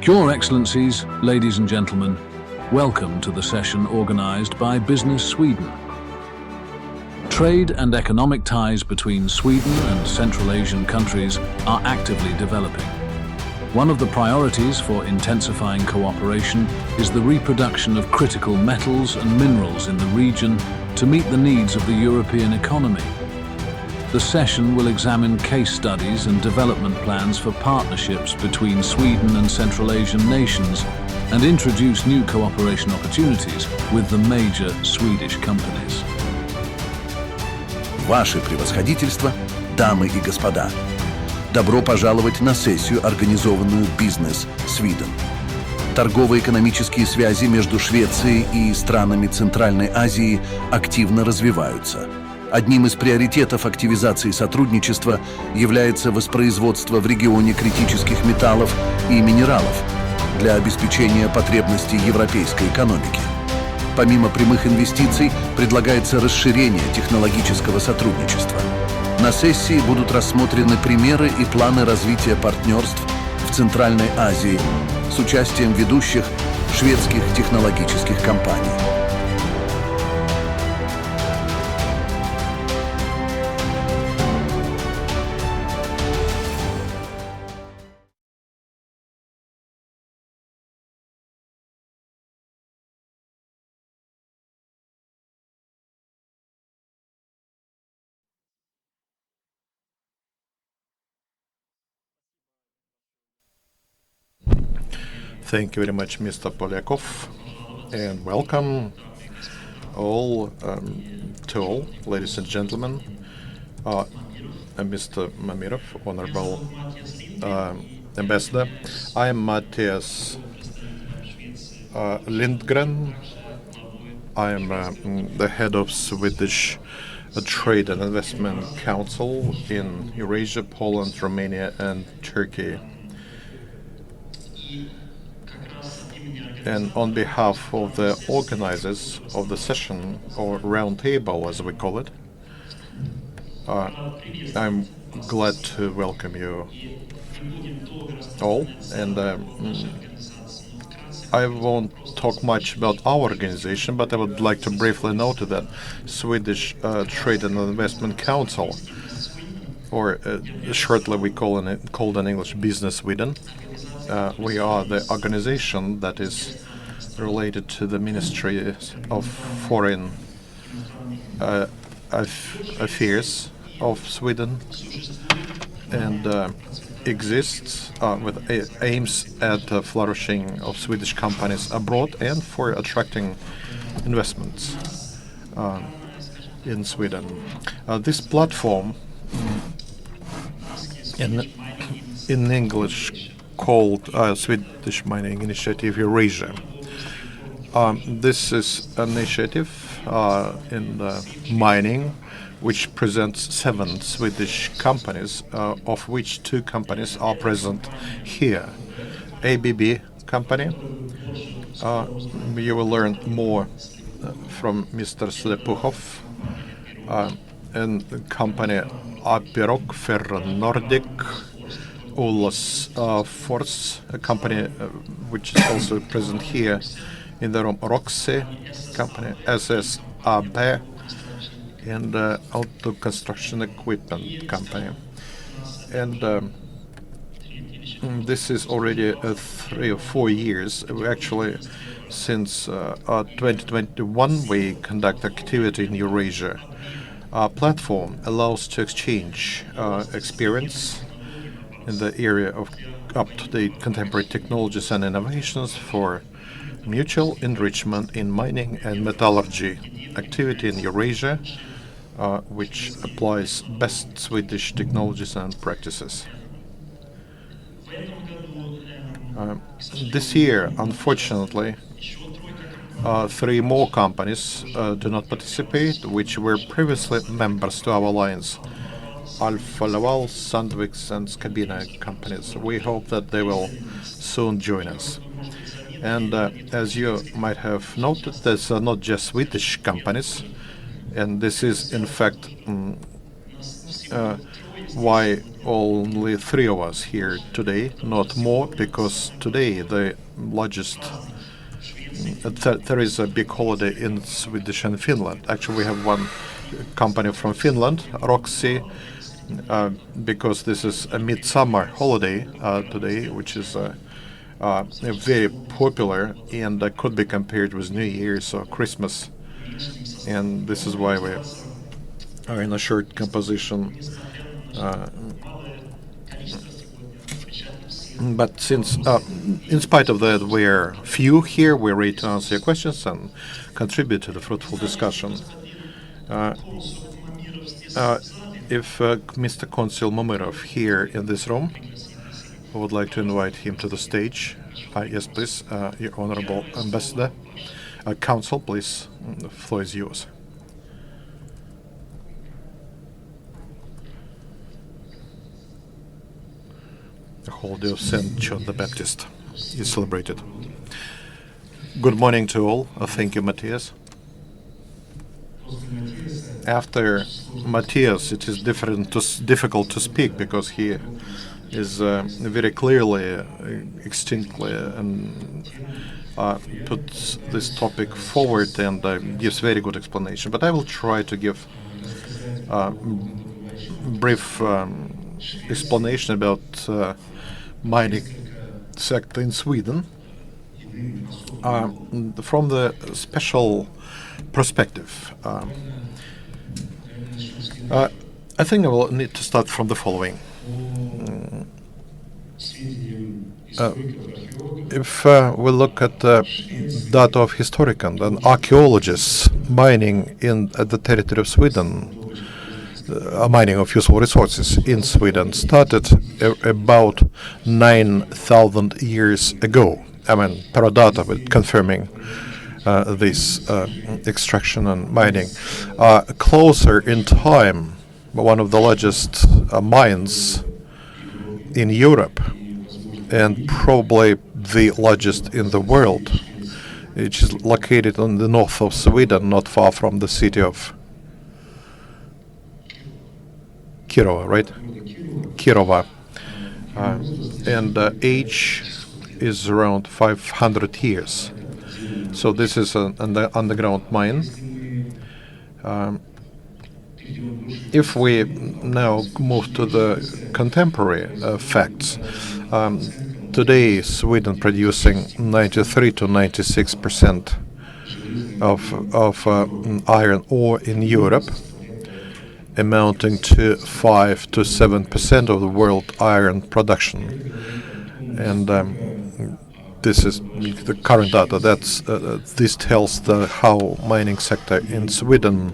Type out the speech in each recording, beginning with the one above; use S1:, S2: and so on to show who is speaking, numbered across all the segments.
S1: Your Excellencies, ladies and gentlemen, welcome to the session organized by Business Sweden. Trade and economic ties between Sweden and Central Asian countries are actively developing. One of the priorities for intensifying cooperation is the reproduction of critical metals and minerals in the region to meet the needs of the European economy. The session will examine case studies and development plans for partnerships between Sweden and Central Asian nations and introduce new cooperation opportunities with the major Swedish companies.
S2: Ваше превосходительство, дамы и господа, добро пожаловать на сессию, организованную Business Sweden. Торгово-экономические связи между Швецией и странами Центральной Азии активно развиваются. Одним из приоритетов активизации сотрудничества является воспроизводство в регионе критических металлов и минералов для обеспечения потребностей европейской экономики. Помимо прямых инвестиций, предлагается расширение технологического сотрудничества. На сессии будут рассмотрены примеры и планы развития партнерств в Центральной Азии с участием ведущих шведских технологических компаний.
S3: Thank you very much, Mr. Polyakov, and welcome all to all, ladies and gentlemen, Mr. Mamirov, Honorable Ambassador. I am Matthias Lindgren. I am the head of Swedish Trade and Investment Council in Eurasia, Poland, Romania, and Turkey. And on behalf of the organizers of the session, or roundtable as we call it, I'm glad to welcome you all. And I won't talk much about our organization, but I would like to briefly note that Swedish Trade and Investment Council, or shortly we called in English Business Sweden. We are the organization that is related to the Ministry of Foreign Affairs of Sweden, and exists with aims at flourishing of Swedish companies abroad and for attracting investments in Sweden. This platform, in English called Swedish Mining Initiative Eurasia. This is an initiative in mining which presents 7 Swedish companies, of which 2 companies are present here. ABB company, you will learn more from Mr. Slepuhov, and the company Apirok Ferronordic, Ulos Force, a company which is also present here in the room, Roxy company, SSAB, and Auto Construction Equipment company. And this is already 3 or 4 years. Actually, since 2021, we conduct activity in Eurasia. Our platform allows to exchange experience in the area of up-to-date contemporary technologies and innovations for mutual enrichment in mining and metallurgy activity in Eurasia, which applies best Swedish technologies and practices. This year, unfortunately, 3 more companies do not participate, which were previously members to our alliance. Alfa Laval, Sandvik, and Skabina companies. We hope that they will soon join us. And as you might have noted, these are not just Swedish companies, and this is in fact why only three of us here today, not more, because today the largest there is a big holiday in Swedish and Finland. Actually, we have one company from Finland, Roxy, because this is a midsummer holiday today, which is very popular and could be compared with New Year's or Christmas. And this is why we are in a short composition. But since, in spite of that, we're few here, we're ready to answer your questions and contribute to the fruitful discussion. If Mr. Consul Momirov here in this room, I would like to invite him to the stage. Yes, please, Your Honorable Ambassador. Council, please, the floor is yours. The holiday of St. John the Baptist is celebrated. Good morning to all. Thank you, Matthias. After Matthias, it is difficult to speak because he is very clearly, distinctly, and puts this topic forward and gives very good explanation. But I will try to give brief explanation about mining sector in Sweden from the special perspective. I think I will need to start from the following. If we look at the data of historians and archaeologists mining at the territory of Sweden, mining of useful resources in Sweden started about 9,000 years ago. I mean, Paradata with confirming this extraction and mining. Closer in time, one of the largest mines in Europe, and probably the largest in the world, which is located on the north of Sweden, not far from the city of Kirova, right? Kirova. And age is around 500 years. So this is an underground mine. If we now move to the contemporary facts, today Sweden producing 93 to 96% of iron ore in Europe, amounting to 5 to 7% of the world iron production, and this is the current data. This tells how mining sector in Sweden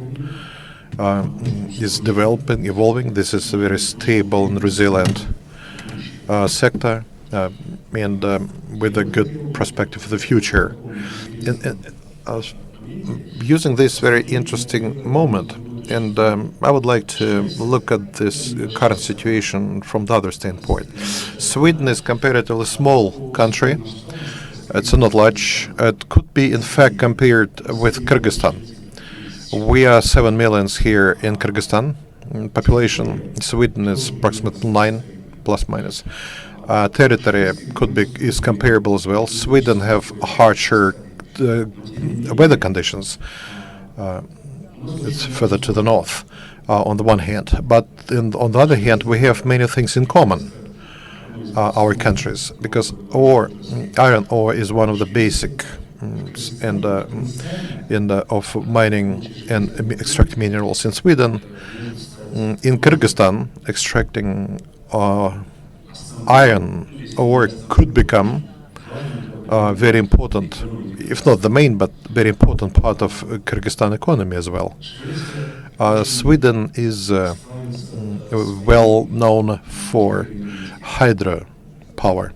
S3: is developing, evolving. This is a very stable and resilient sector, and with a good perspective for the future. Using this very interesting moment, and I would like to look at this current situation from the other standpoint. Sweden is comparatively small country. It's not large. It could be, in fact, compared with Kyrgyzstan. We are 7 million here in Kyrgyzstan. Population in Sweden is approximately 9, plus minus. Territory is comparable as well. Sweden have harsher weather conditions. It's further to the north, on the one hand. But on the other hand, we have many things in common, our countries, because iron ore is one of the basic of mining and extracting minerals in Sweden. In Kyrgyzstan, extracting iron ore could become very important, if not the main, but very important part of Kyrgyzstan economy as well. Sweden is well known for hydropower.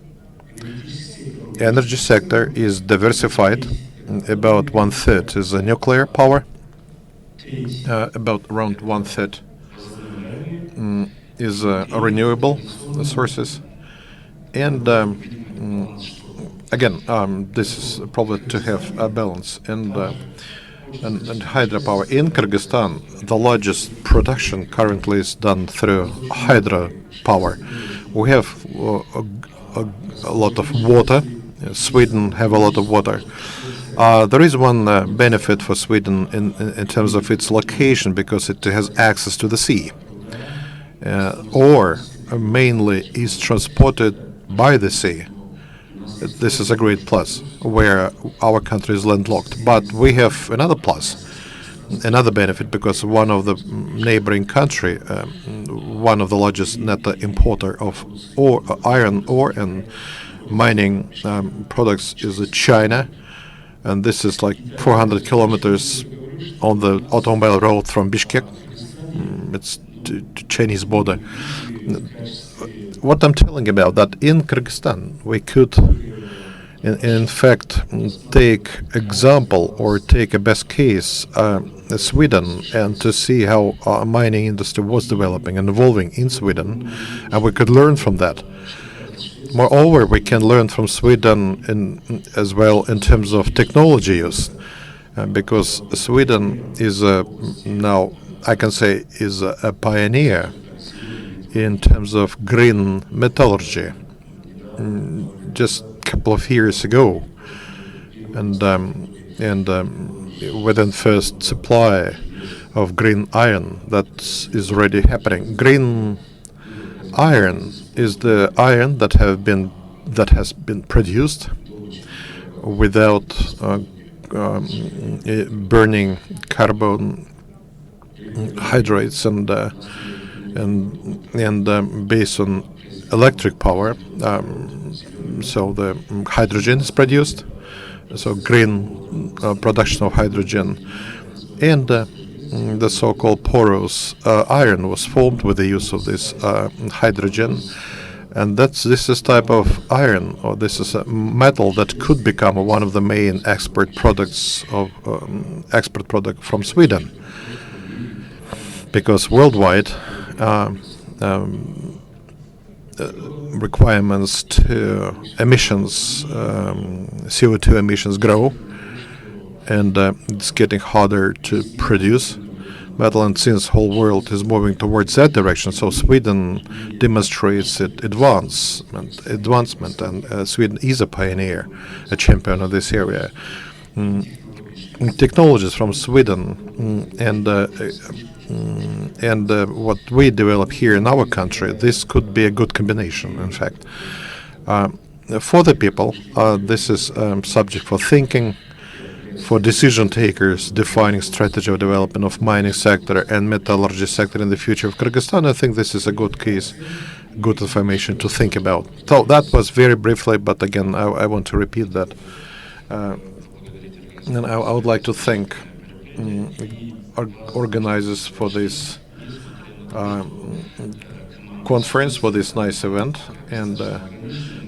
S3: Energy sector is diversified. About 1/3 is nuclear power. About around 1/3 is renewable sources. And again, this is probably to have a balance. And and hydropower. In Kyrgyzstan, the largest production currently is done through hydropower. We have a lot of water. Sweden have a lot of water. There is one benefit for Sweden in terms of its location, because it has access to the sea, or mainly is transported by the sea. This is a great plus, where our country is landlocked. But we have another plus, another benefit, because one of the neighboring country, one of the largest net importer of iron ore and mining products is China, and this is like 400 kilometers on the automobile road from Bishkek. It's to Chinese border. What I'm telling about, that in Kyrgyzstan we could in fact take example, or take a best case Sweden, and to see how our mining industry was developing and evolving in Sweden, and we could learn from that. Moreover, we can learn from Sweden as well in terms of technology use, because Sweden is now, I can say, is a pioneer in terms of green metallurgy. Just a couple of years ago, and within first supply of green iron that is already happening. Green iron is the iron that has been produced without burning carbon hydrates and based on electric power. So the hydrogen is produced, so green production of hydrogen, and the so-called porous iron was formed with the use of this hydrogen. And this is type of iron, or this is a metal that could become one of the main export products from Sweden, because worldwide requirements to emissions, CO2 emissions grow, and it's getting harder to produce metal, and since whole world is moving towards that direction, so Sweden demonstrates its advancement, and Sweden is a pioneer, a champion of this area. Technologies from Sweden and what we develop here in our country, this could be a good combination, in fact. For the people, this is subject for thinking, for decision takers defining strategy of development of mining sector and metallurgy sector in the future of Kyrgyzstan. I think this is a good case, good information to think about. So that was very briefly, but again, I want to repeat that. And I would like to thank organizers for this conference, for this nice event. And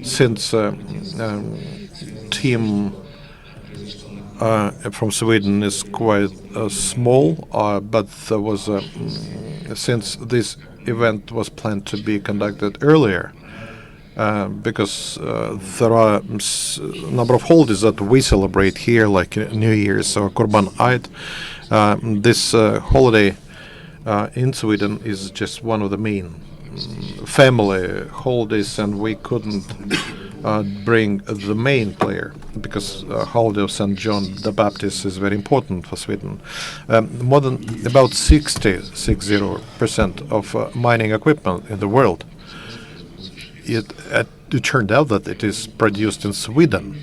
S3: since team from Sweden is quite small, but there was since this event was planned to be conducted earlier, because there are a number of holidays that we celebrate here, like New Year's or Kurban Eid. This holiday in Sweden is just one of the main family holidays, and we couldn't bring the main player, because holiday of St. John the Baptist is very important for Sweden. More than about 60% of mining equipment in the world, it turned out that it is produced in Sweden.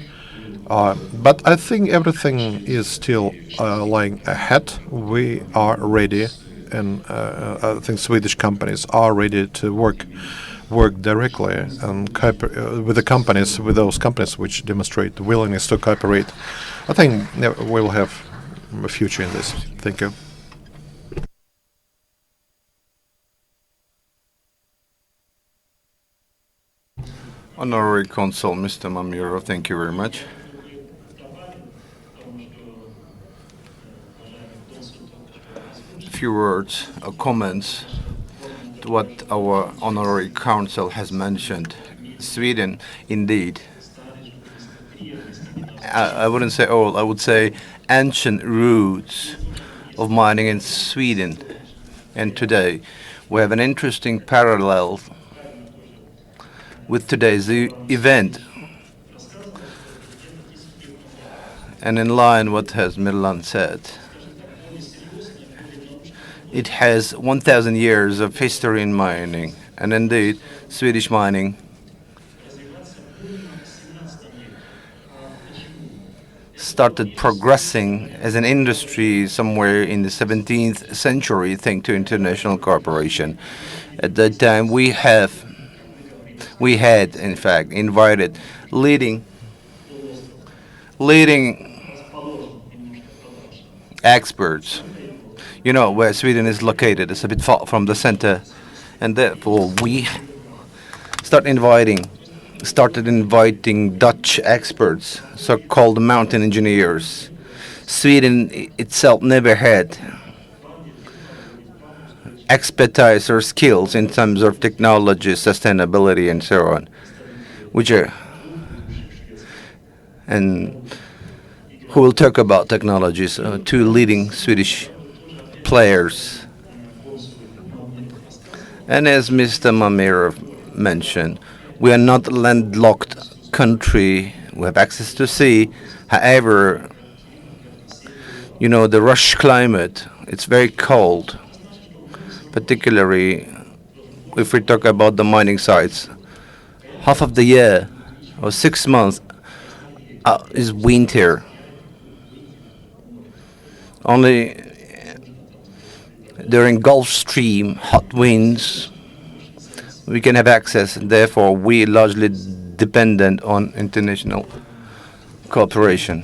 S3: But I think everything is still lying ahead. We are ready, and I think Swedish companies are ready to work directly and with those companies which demonstrate willingness to cooperate. I think we will have a future in this. Thank you.
S4: Honorary Consul, Mr. Mamuro, thank you very much. A few words or comments to what our Honorary Council has mentioned. Sweden, indeed, I wouldn't say old, I would say ancient roots of mining in Sweden. And today we have an interesting parallel with today's event. And in line what has Milan said, it has 1,000 years of history in mining. And indeed, Swedish mining started progressing as an industry somewhere in the 17th century thanks to international cooperation. At that time, we had, in fact, invited leading experts. You know where Sweden is located. It's a bit far from the center, and therefore we started inviting Dutch experts, so-called mountain engineers. Sweden itself never had expertise or skills in terms of technology, sustainability, and so on, and who will talk about technologies, two leading Swedish players. And as Mr. Mamirov mentioned, we are not a landlocked country. We have access to sea. However, you know, the rush climate, it's very cold, particularly if we talk about the mining sites. Half of the year, or 6 months, is winter. Only during Gulf Stream hot winds we can have access, and therefore we are largely dependent on international cooperation.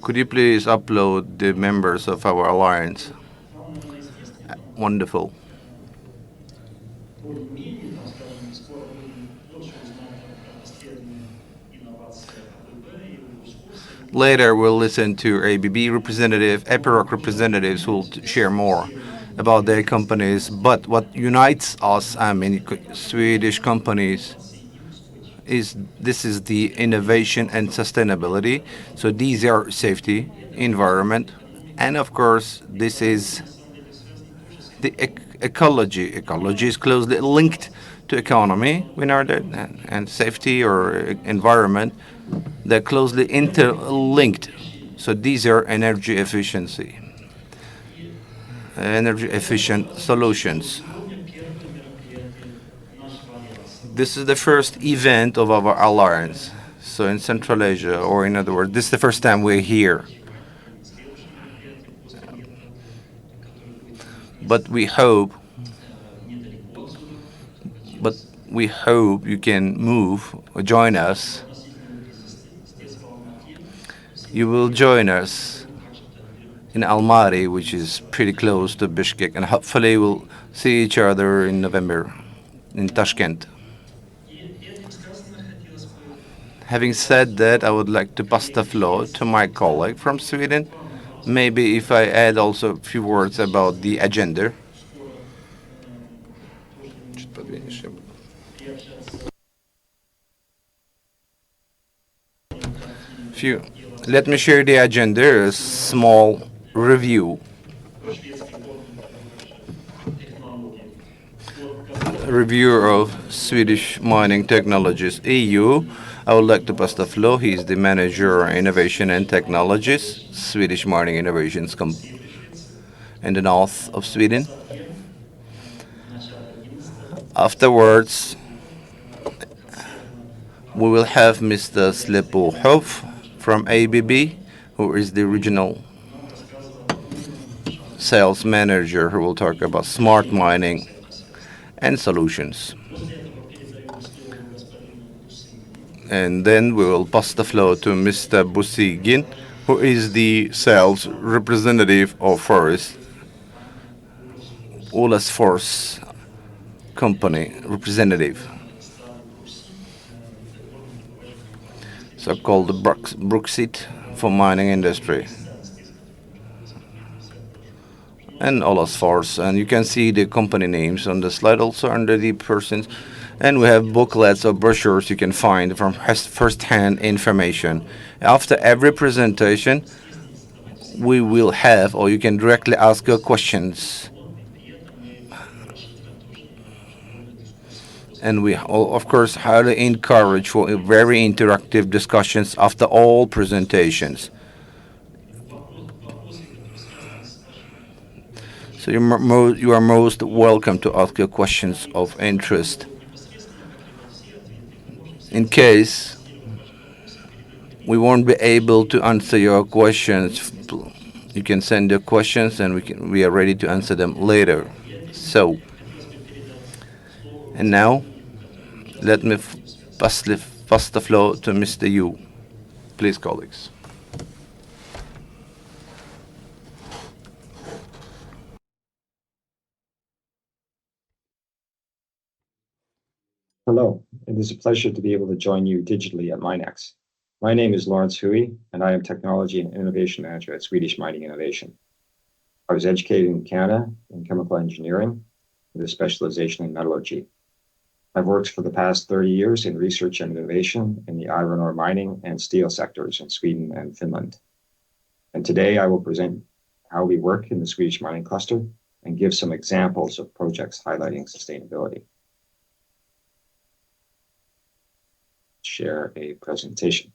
S4: Could you please upload the members of our alliance? Wonderful. Later, we'll listen to ABB representative, EPIROC representatives who will share more about their companies. But what unites us, Swedish companies, is the innovation and sustainability. So these are safety, environment, and of course, this is the ecology. Ecology is closely linked to economy. We know that, and safety or environment, they're closely interlinked. So these are energy efficient solutions. This is the first event of our alliance. So in Central Asia, or in other words, this is the first time we're here. But we hope you can move or join us. You will join us in Almaty, which is pretty close to Bishkek, and hopefully we'll see each other in November in Tashkent. Having said that, I would like to pass the floor to my colleague from Sweden. Maybe if I add also a few words about the agenda. Let me share the agenda, a small review. Review of Swedish mining technologies EU. I would like to pass the floor. He is the manager of innovation and technologies, Swedish Mining Innovations in the north of Sweden. Afterwards, we will have Mr. Slepo Hof from ABB, who is the regional sales manager, who will talk about smart mining and solutions. And then we will pass the floor to Mr. Busigin, who is the sales representative of Forest, Ola's Force company representative, so-called Brooksite for mining industry. and Olasfors. And you can see the company names on the slide also under the persons. And we have booklets or brochures you can find from first-hand information. After every presentation, we will have, or you can directly ask your questions. And we, of course, highly encourage for very interactive discussions after all presentations. So you are most welcome to ask your questions of interest. In case we won't be able to answer your questions, you can send your questions and we are ready to answer them later. So, and now let me pass the floor to Mr. Yu. Please, colleagues.
S5: Hello, it is a pleasure to be able to join you digitally at MINEX. My name is Lawrence Hui, and I am Technology and Innovation Manager at Swedish Mining Innovation. I was educated in Canada in chemical engineering with a specialization in metallurgy. I've worked for the past 30 years in research and innovation in the iron ore mining and steel sectors in Sweden and Finland. And today I will present how we work in the Swedish mining cluster and give some examples of projects highlighting sustainability. Share a presentation.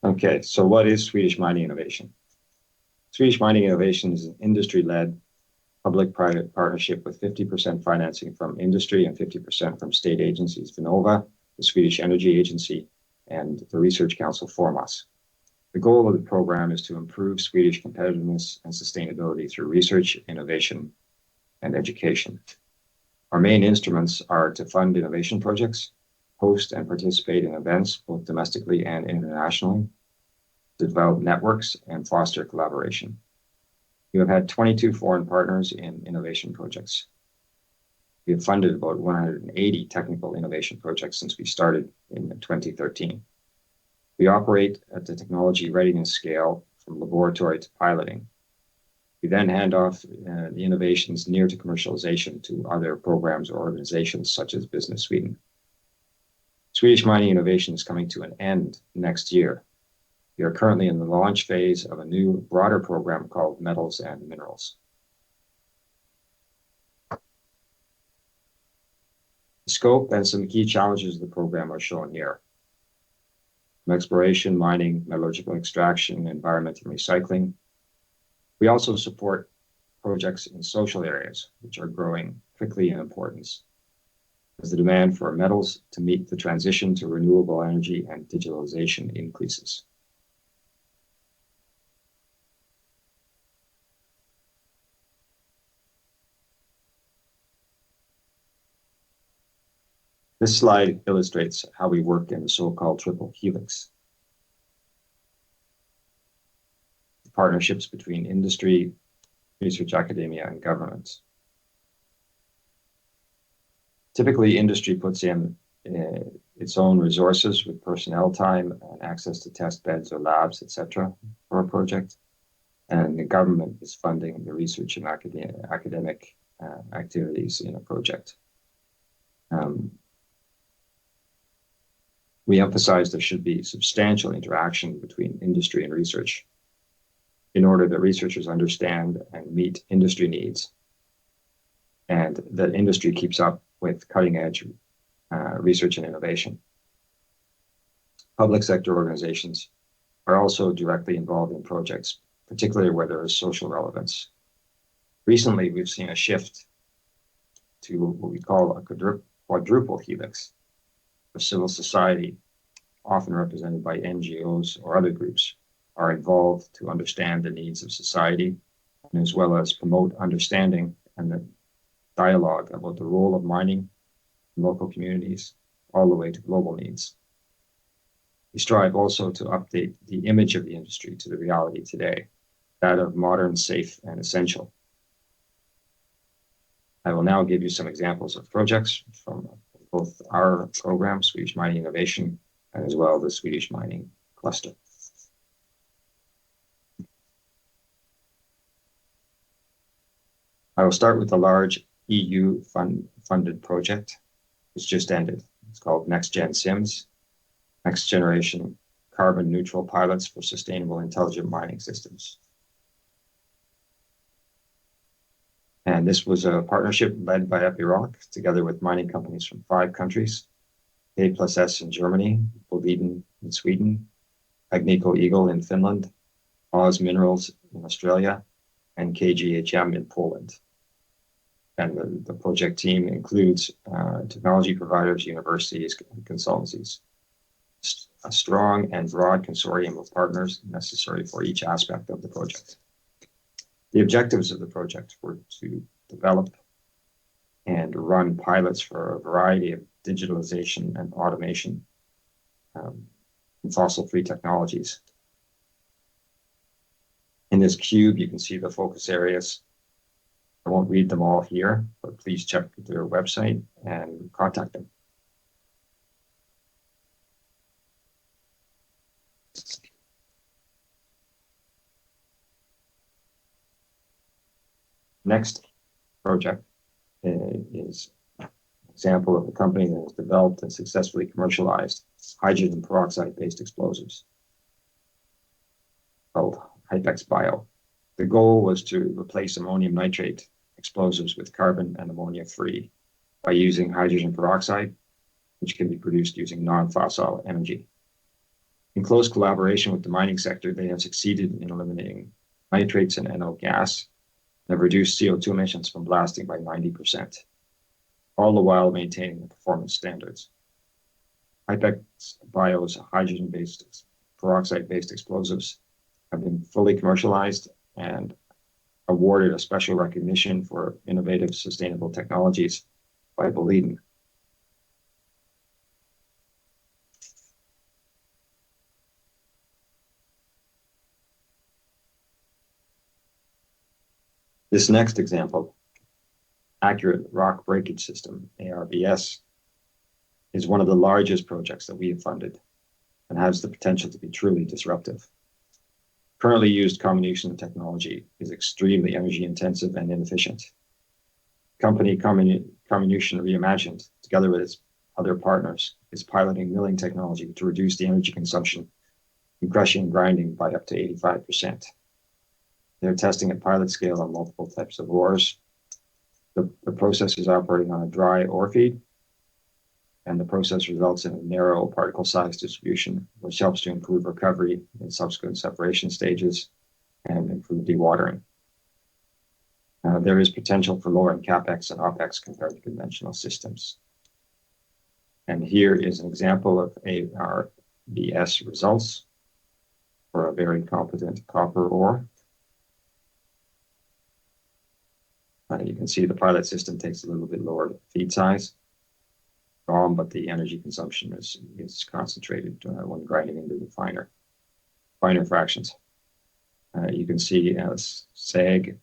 S5: Okay, so what is Swedish Mining Innovation? Swedish Mining Innovation is an industry-led public-private partnership with 50% financing from industry and 50% from state agencies, Vinnova, the Swedish Energy Agency, and the Research Council Formas. The goal of the program is to improve Swedish competitiveness and sustainability through research, innovation, and education. Our main instruments are to fund innovation projects, host and participate in events both domestically and internationally, to develop networks and foster collaboration. We have had 22 foreign partners in innovation projects. We have funded about 180 technical innovation projects since we started in 2013. We operate at the technology readiness scale from laboratory to piloting. We then hand off the innovations near to commercialization to other programs or organizations such as Business Sweden. Swedish Mining Innovation is coming to an end next year. We are currently in the launch phase of a new, broader program called Metals and Minerals. The scope and some key challenges of the program are shown here. From exploration, mining, metallurgical extraction, environmental recycling. We also support projects in social areas, which are growing quickly in importance as the demand for metals to meet the transition to renewable energy and digitalization increases. This slide illustrates how we work in the so-called triple helix. Partnerships between industry, research academia, and governments. Typically, industry puts in its own resources with personnel time and access to test beds or labs, etc., for a project. And the government is funding the research and academic activities in a project. We emphasize there should be substantial interaction between industry and research in order that researchers understand and meet industry needs, and that industry keeps up with cutting-edge research and innovation. Public sector organizations are also directly involved in projects, particularly where there is social relevance. Recently, we've seen a shift to what we call a quadruple helix, where civil society, often represented by NGOs or other groups, are involved to understand the needs of society, and as well as promote understanding and the dialogue about the role of mining in local communities, all the way to global needs. We strive also to update the image of the industry to the reality today, that of modern, safe, and essential. I will now give you some examples of projects from both our program, Swedish Mining Innovation, and as well the Swedish Mining Cluster. I will start with the large EU funded project, which just ended. It's called Next Gen SIMS, Next Generation Carbon Neutral Pilots for Sustainable Intelligent Mining Systems. And this was a partnership led by Epiroc, together with mining companies from 5 countries, A+S in Germany, Boliden in Sweden, Agnico Eagle in Finland, Oz Minerals in Australia, and KGHM in Poland. And the project team includes technology providers, universities, and consultancies. A strong and broad consortium of partners necessary for each aspect of the project. The objectives of the project were to develop and run pilots for a variety of digitalization and automation in fossil-free technologies. In this cube, you can see the focus areas. I won't read them all here, but please check their website and contact them. Next project is an example of a company that has developed and successfully commercialized hydrogen peroxide-based explosives called Hypex Bio. The goal was to replace ammonium nitrate explosives with carbon and ammonia free by using hydrogen peroxide, which can be produced using non-fossil energy. In close collaboration with the mining sector, they have succeeded in eliminating nitrates and NO gas, and have reduced CO2 emissions from blasting by 90%, all the while maintaining the performance standards. Hypex Bio's hydrogen-based, peroxide-based explosives have been fully commercialized and awarded a special recognition for innovative sustainable technologies by Boliden. This next example, Accurate Rock Breakage System, ARBS, is one of the largest projects that we have funded and has the potential to be truly disruptive. Currently used comminution technology is extremely energy intensive and inefficient. Company Comminution Reimagined, together with its other partners, is piloting milling technology to reduce the energy consumption in crushing and grinding by up to 85%. They're testing at pilot scale on multiple types of ores. The process is operating on a dry ore feed, and the process results in a narrow particle size distribution, which helps to improve recovery in subsequent separation stages and improve dewatering. There is potential for lowering CapEx and OpEx compared to conventional systems. And here is an example of ARBS results for a very competent copper ore. You can see the pilot system takes a little bit lower feed size, but the energy consumption is concentrated when grinding into the finer fractions. You can see a SAG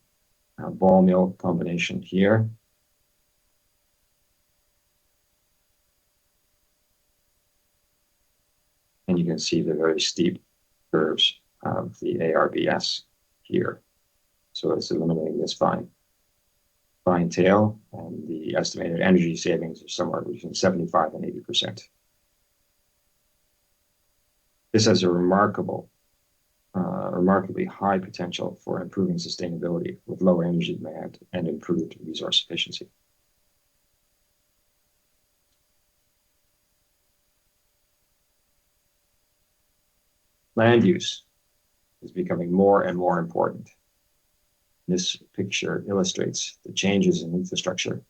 S5: ball mill combination here. And you can see the very steep curves of the ARBS here. So it's eliminating this fine tail, and the estimated energy savings are somewhere between 75 and 80%. This has a remarkably high potential for improving sustainability with lower energy demand and improved resource efficiency. Land use is becoming more and more important. This picture illustrates the changes in infrastructure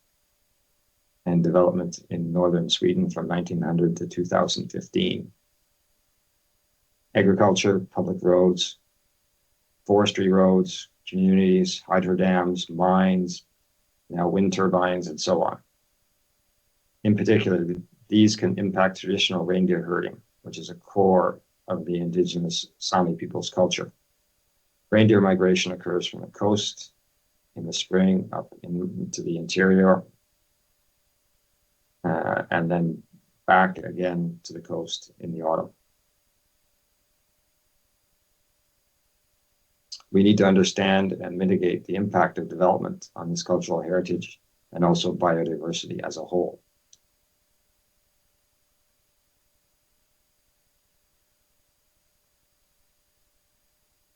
S5: and development in northern Sweden from 1900 to 2015. Agriculture, public roads, forestry roads, communities, hydro dams, mines, now wind turbines, and so on. In particular, these can impact traditional reindeer herding which is a core of the indigenous Sami people's culture. Reindeer migration occurs from the coast in the spring up into the interior, and then back again to the coast in the autumn. We need to understand and mitigate the impact of development on this cultural heritage and also biodiversity as a whole.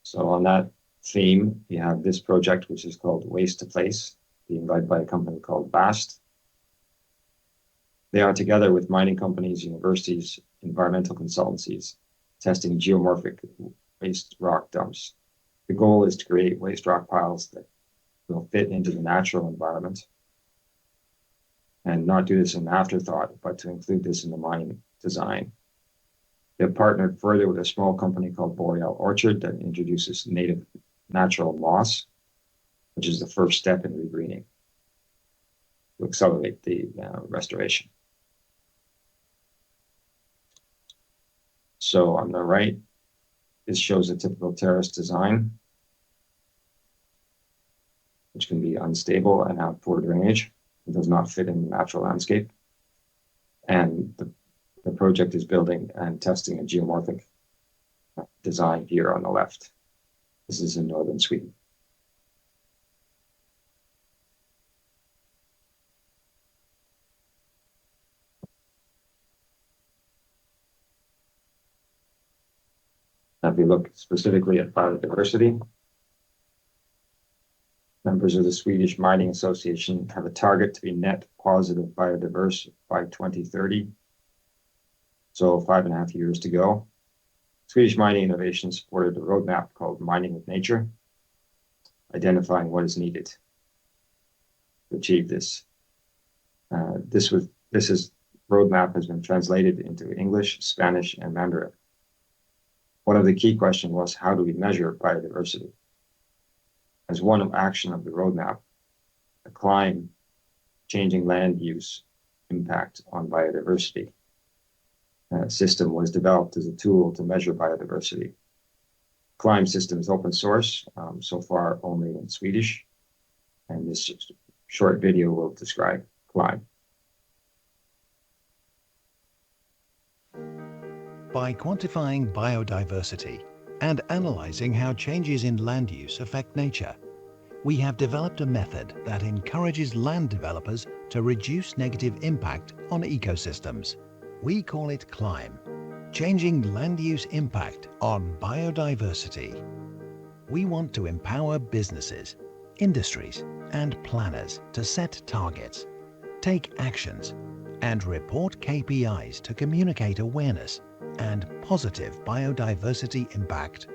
S5: So on that theme, we have this project, which is called Waste to Place, being led by a company called BAST. They are, together with mining companies, universities, environmental consultancies, testing geomorphic waste rock dumps. The goal is to create waste rock piles that will fit into the natural environment and not do this in afterthought, but to include this in the mine design. They've partnered further with a small company called Boreal Orchard that introduces native natural moss, which is the first step in regreening to accelerate the restoration. So on the right, this shows a typical terrace design, which can be unstable and have poor drainage. It does not fit in the natural landscape. And the project is building and testing a geomorphic design here on the left. This is in northern Sweden. Now, if we look specifically at biodiversity, members of the Swedish Mining Association have a target to be net positive biodiverse by 2030. So 5.5 years to go. Swedish Mining Innovation supported a roadmap called Mining with Nature, identifying what is needed to achieve this. This roadmap has been translated into English, Spanish, and Mandarin. One of the key questions was, how do we measure biodiversity? As one action of the roadmap, the CLIME, changing land use impact on biodiversity, system was developed as a tool to measure biodiversity. CLIME system is open source, so far only in Swedish, and this short video will describe CLIME.
S6: By quantifying biodiversity and analyzing how changes in land use affect nature, we have developed a method that encourages land developers to reduce negative impact on ecosystems. We call it CLIME, Changing Land Use Impact on Biodiversity. We want to empower businesses, industries, and planners to set targets, take actions, and report KPIs to communicate awareness and positive biodiversity impact.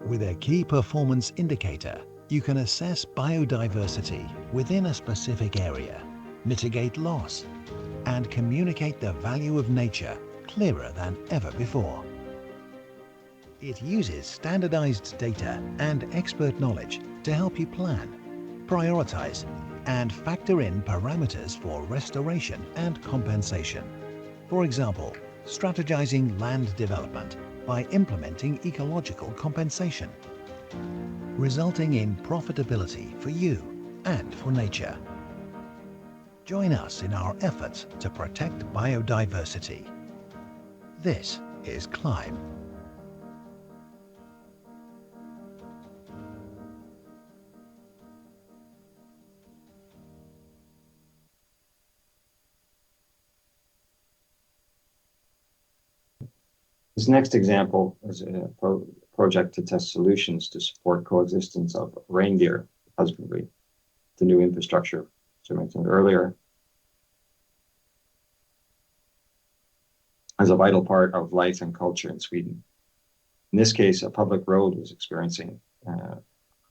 S6: With a key performance indicator, you can assess biodiversity within a specific area, mitigate loss, and communicate the value of nature clearer than ever before. It uses standardized data and expert knowledge to help you plan, prioritize, and factor in parameters for restoration and compensation. For example, strategizing land development by implementing ecological compensation, resulting in profitability for you and for nature. Join us in our efforts to protect biodiversity. This is CLIME.
S5: This next example is a project to test solutions to support coexistence of reindeer husbandry, the new infrastructure, which I mentioned earlier, as a vital part of life and culture in Sweden. In this case, a public road was experiencing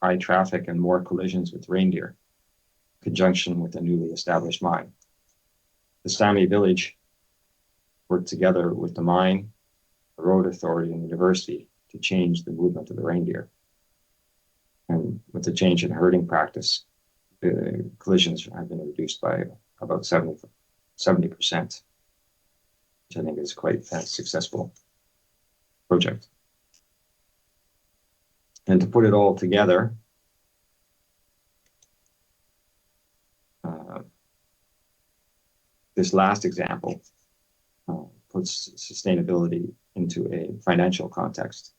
S5: high traffic and more collisions with reindeer, in conjunction with a newly established mine. The Sami village worked together with the mine, the road authority, and the university to change the movement of the reindeer. And with the change in herding practice, the collisions have been reduced by about 70%. which I think is quite a successful project. And to put it all together, this last example puts sustainability into a financial context.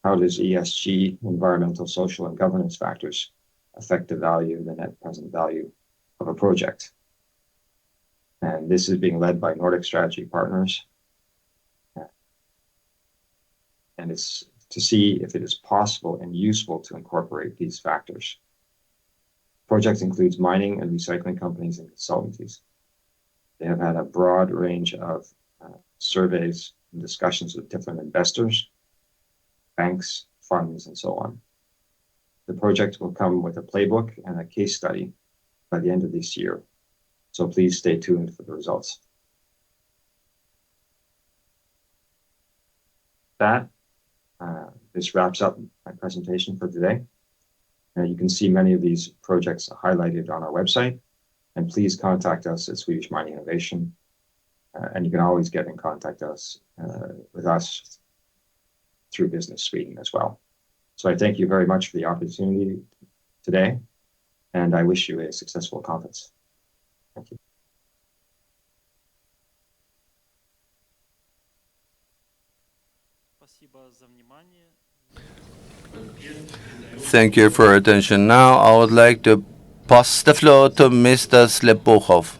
S5: How does ESG, environmental, social, and governance factors affect the value, the net present value of a project? And this is being led by Nordic Strategy Partners. And it's to see if it is possible and useful to incorporate these factors. Project includes mining and recycling companies and consultancies. They have had a broad range of surveys and discussions with different investors, banks, funds, and so on. The project will come with a playbook and a case study by the end of this year. So please stay tuned for the results. This wraps up my presentation for today. You can see many of these projects highlighted on our website, and please contact us at Swedish Mining Innovation. And you can always get in contact with us through Business Sweden as well. So I thank you very much for the opportunity today, and I wish you a successful conference. Thank you.
S4: Thank you for your attention. Now I would like to pass the floor to Mr. Slepokhov,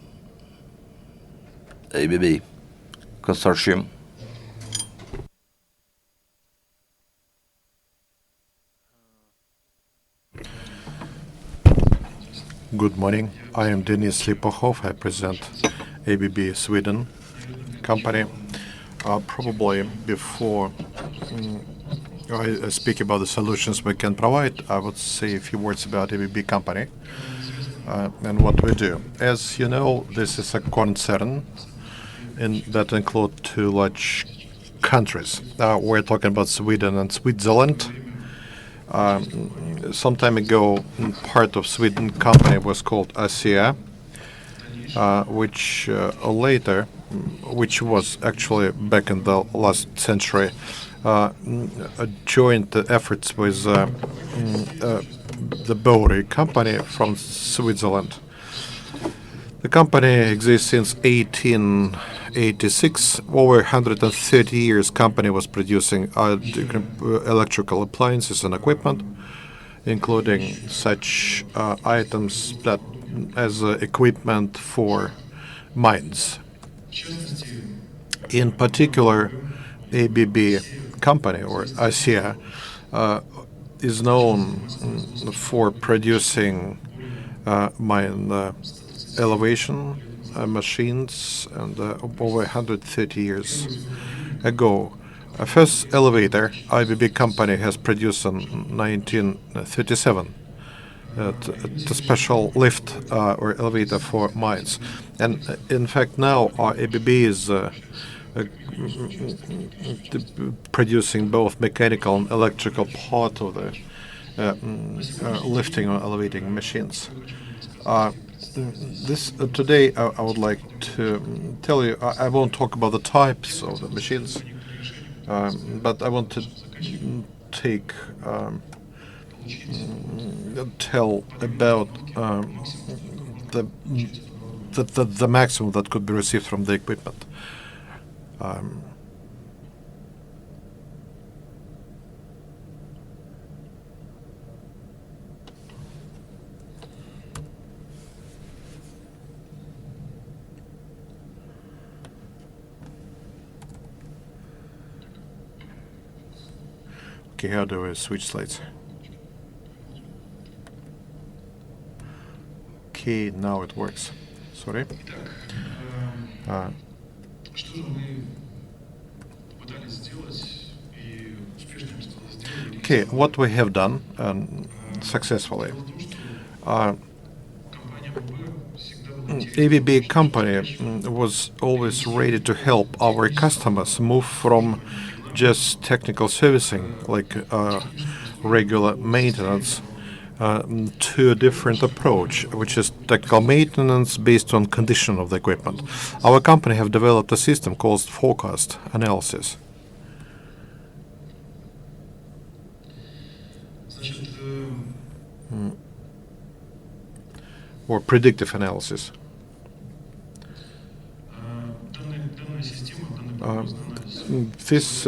S4: ABB Consortium.
S3: Good morning. I am Denis Slepokhov. I present ABB Sweden company. Probably before I speak about the solutions we can provide, I would say a few words about ABB company and what we do. As you know, this is a concern that includes two large countries. We're talking about Sweden and Switzerland. Some time ago, part of Sweden company was called ASEA, which was actually back in the last century, joint efforts with the Boehry company from Switzerland. The company exists since 1886. Over 130 years, company was producing electrical appliances and equipment, including such items that as equipment for mines. In particular, ABB company, or ASEA, is known for producing mine elevation machines, and over 130 years ago. A first elevator ABB company has produced in 1937. The special lift or elevator for mines. And in fact, now ABB is producing both mechanical and electrical part of the lifting or elevating machines. Today I would like to tell you, I won't talk about the types of the machines, but I want to tell about the maximum that could be received from the equipment. Okay, how do I switch slides? Okay, now it works. Sorry. Okay, what we have done successfully. ABB company was always ready to help our customers move from just technical servicing, like regular maintenance, to a different approach, which is technical maintenance based on condition of the equipment. Our company have developed a system called forecast analysis. Or predictive analysis. This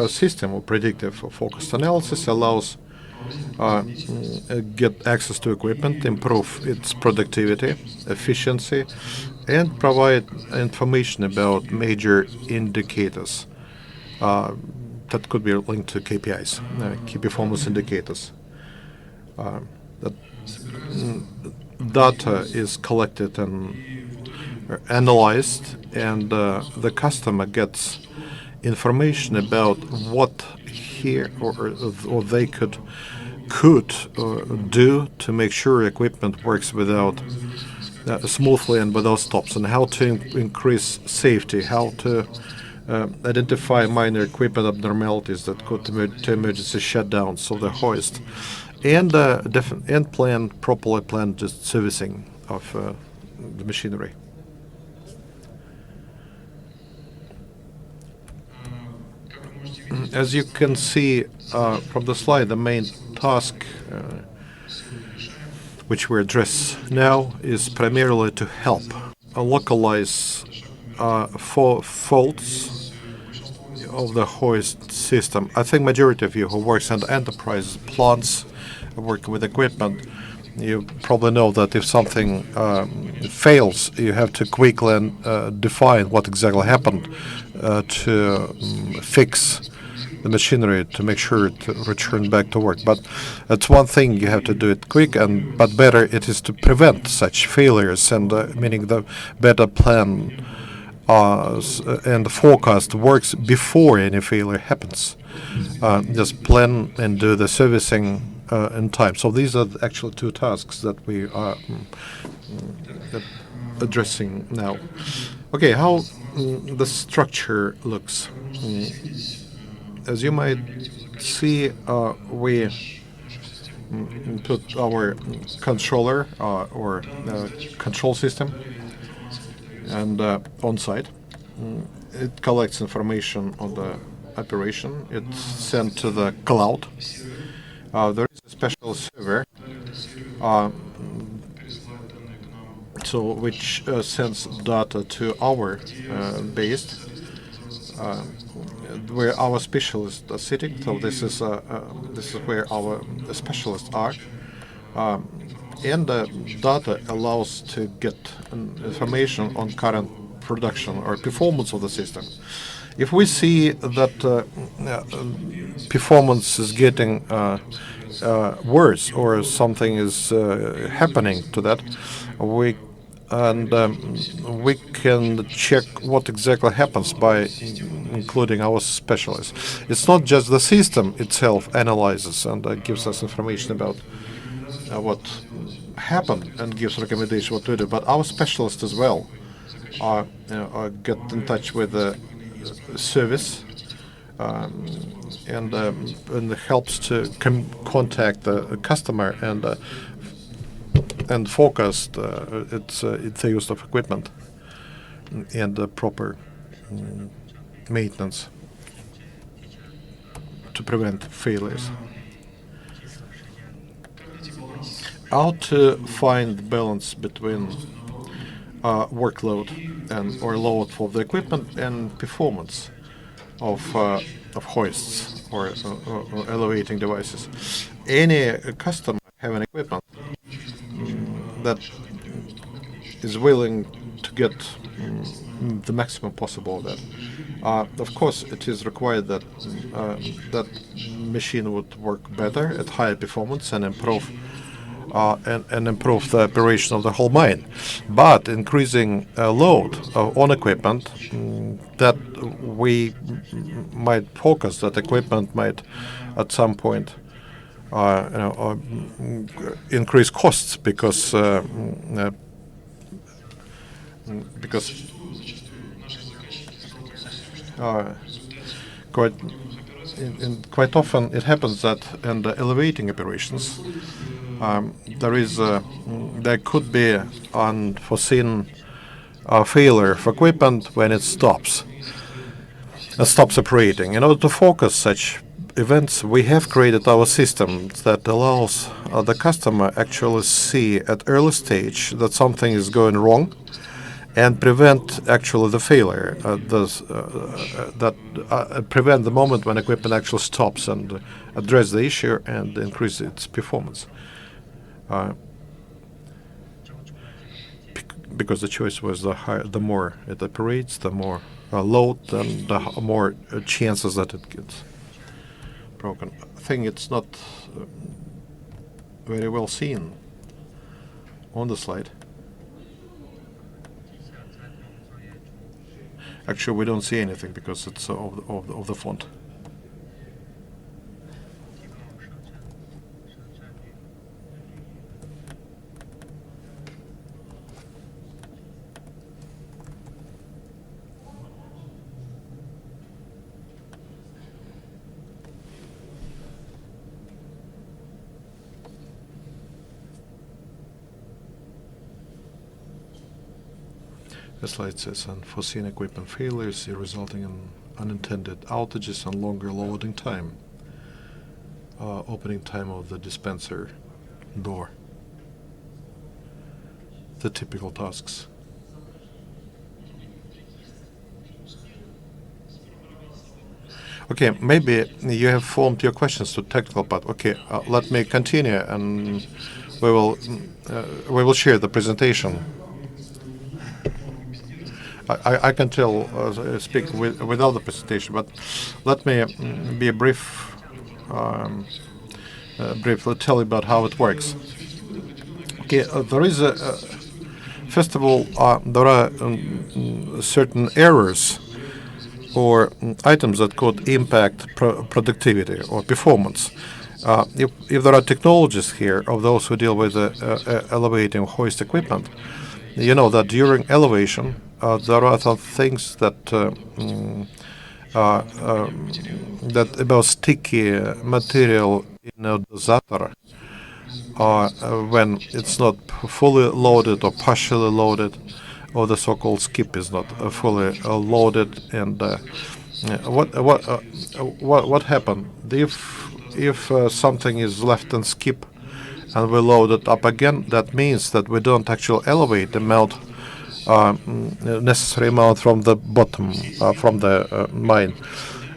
S3: system of predictive focused analysis allows get access to equipment, improve its productivity, efficiency, and provide information about major indicators that could be linked to KPIs, key performance indicators. That data is collected and analyzed, and the customer gets information about what he or they could do to make sure equipment works without smoothly and without stops, and how to increase safety, how to identify minor equipment abnormalities that could lead to emergency shutdowns of the hoist, and properly planned just servicing of the machinery. As you can see from the slide, the main task which we address now is primarily to help localize faults of the hoist system. I think majority of you who works in enterprise plants, work with equipment, you probably know that if something fails, you have to quickly define what exactly happened to fix the machinery to make sure it return back to work. But that's one thing, you have to do it quick, but better it is to prevent such failures, and meaning the better plan and forecast works before any failure happens. Just plan and do the servicing in time. So these are actually two tasks that we are addressing now. Okay, how the structure looks. As you might see, we put our controller or control system and on site. It collects information on the operation. It's sent to the cloud. There is a special server which sends data to our base, where our specialists are sitting. So this is where our specialists are, and the data allows to get information on current production or performance of the system. If we see that performance is getting worse or something is happening to that, we can check what exactly happens by including our specialists. It's not just the system itself analyzes and gives us information about what happened and gives recommendation what to do, but our specialists as well get in touch with the service and helps to contact the customer and forecast its use of equipment and the proper maintenance to prevent failures. How to find balance between workload or load for the equipment and performance of hoists or elevating devices. Any customer having equipment that is willing to get the maximum possible of that. Of course, it is required that that machine would work better at higher performance and improve the operation of the whole mine. But increasing load on equipment, that we might focus that equipment might at some point increase costs because quite often it happens that in the elevating operations there could be unforeseen failure of equipment when it stops operating. In order to focus such events, we have created our system that allows the customer actually see at early stage that something is going wrong and prevent actually the failure, prevent the moment when equipment actually stops and address the issue and increase its performance. Because the choice was the more it operates, the more load, and the more chances that it gets broken. I think it's not very well seen on the slide. Actually, we don't see anything because it's of the font. The slide says unforeseen equipment failures resulting in unintended outages and longer loading time, opening time of the dispenser door. The typical tasks. Okay, maybe you have formed your questions to technical part. Okay, let me continue, and we will share the presentation. I can speak without the presentation, but let me be briefly tell you about how it works. Okay, there is first of all, there are certain errors or items that could impact productivity or performance. If there are technologists here, of those who deal with elevating hoist equipment, you know that during elevation, there are some things that about sticky material in a dosator when it's not fully loaded or partially loaded, or the so-called skip is not fully loaded. And what happened if something is left in skip and we load it up again? That means that we don't actually elevate the amount. Necessary amount from the bottom, from the mine.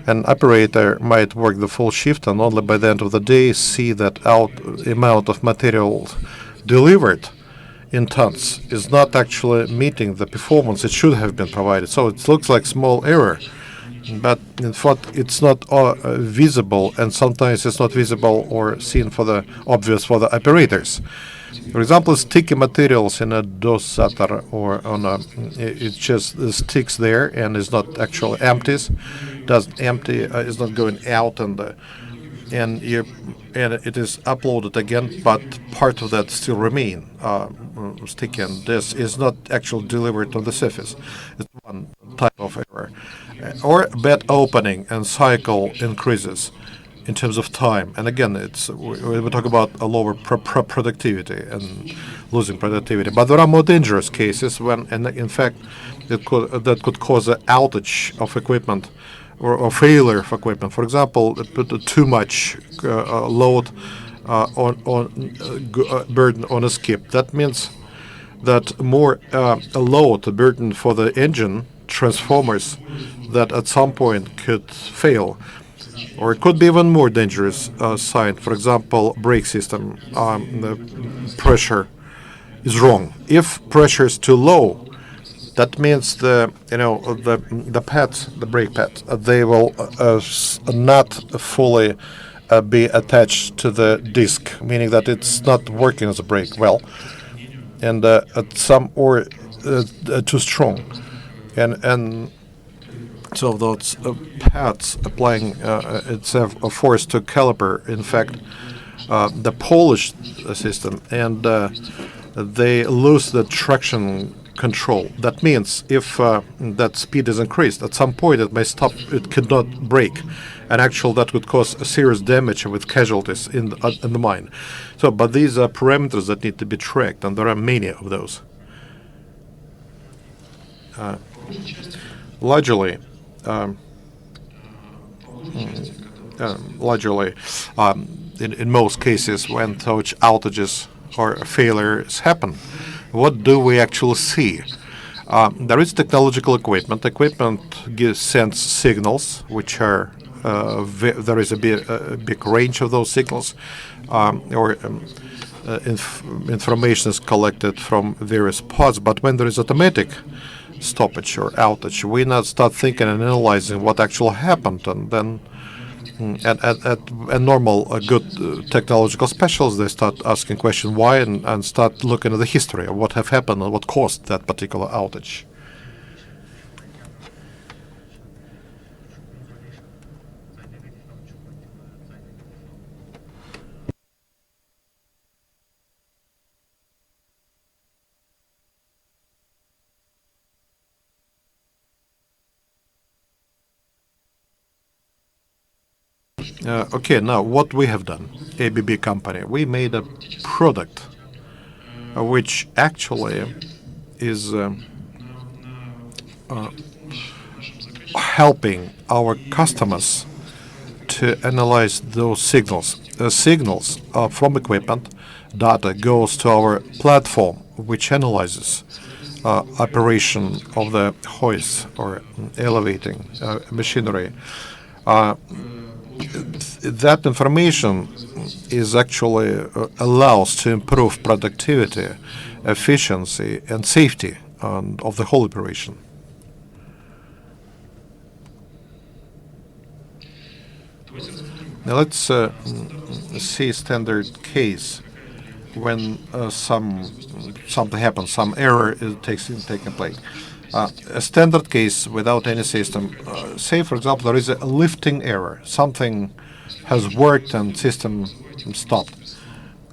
S3: An operator might work the full shift and only by the end of the day see that amount of material delivered in tons is not actually meeting the performance it should have been provided. So it looks like small error, but in fact it's not visible, and sometimes it's not visible or seen for the obvious for the operators. For example, sticky materials in a dosator or on it just sticks there and is not actually empties, doesn't empty, is not going out, and it is uploaded again, but part of that still remain sticky, and this is not actually delivered on the surface. It's one type of error. Or bed opening and cycle increases in terms of time, and again, we talk about a lower productivity and losing productivity. But there are more dangerous cases when, and in fact, that could cause an outage of equipment or failure of equipment. For example, put too much load burden on a skip. That means that more load burden for the engine transformers that at some point could fail. Or it could be even more dangerous sign. For example, brake system, the pressure is wrong. If pressure is too low, that means the pads, the brake pads, they will not fully be attached to the disc, meaning that it's not working as a brake well, and too strong, and so those pads applying itself a force to caliper, in fact, the Polish system, and they lose the traction control. That means if that speed is increased, at some point it may stop, it could not brake. And actually that would cause a serious damage with casualties in the mine. So, but these are parameters that need to be tracked, and there are many of those. Largely, in most cases, when such outages or failures happen, what do we actually see? There is technological equipment. Sends signals, which are there is a big range of those signals, information is collected from various pods. But when there is automatic stoppage or outage, we now start thinking and analyzing what actually happened, and then at normal good technological specialists, they start asking questions why, and start looking at the history of what have happened and what caused that particular outage. Okay, now what we have done, ABB company, we made a product which actually is helping our customers to analyze those signals. Signals from equipment, data goes to our platform, which analyzes operation of the hoist or elevating machinery. That information is actually allows to improve productivity, efficiency, and safety of the whole operation. Now let's see a standard case when something happens, some error is taking place. A standard case without any system, say for example there is a lifting error, something has worked and system stopped.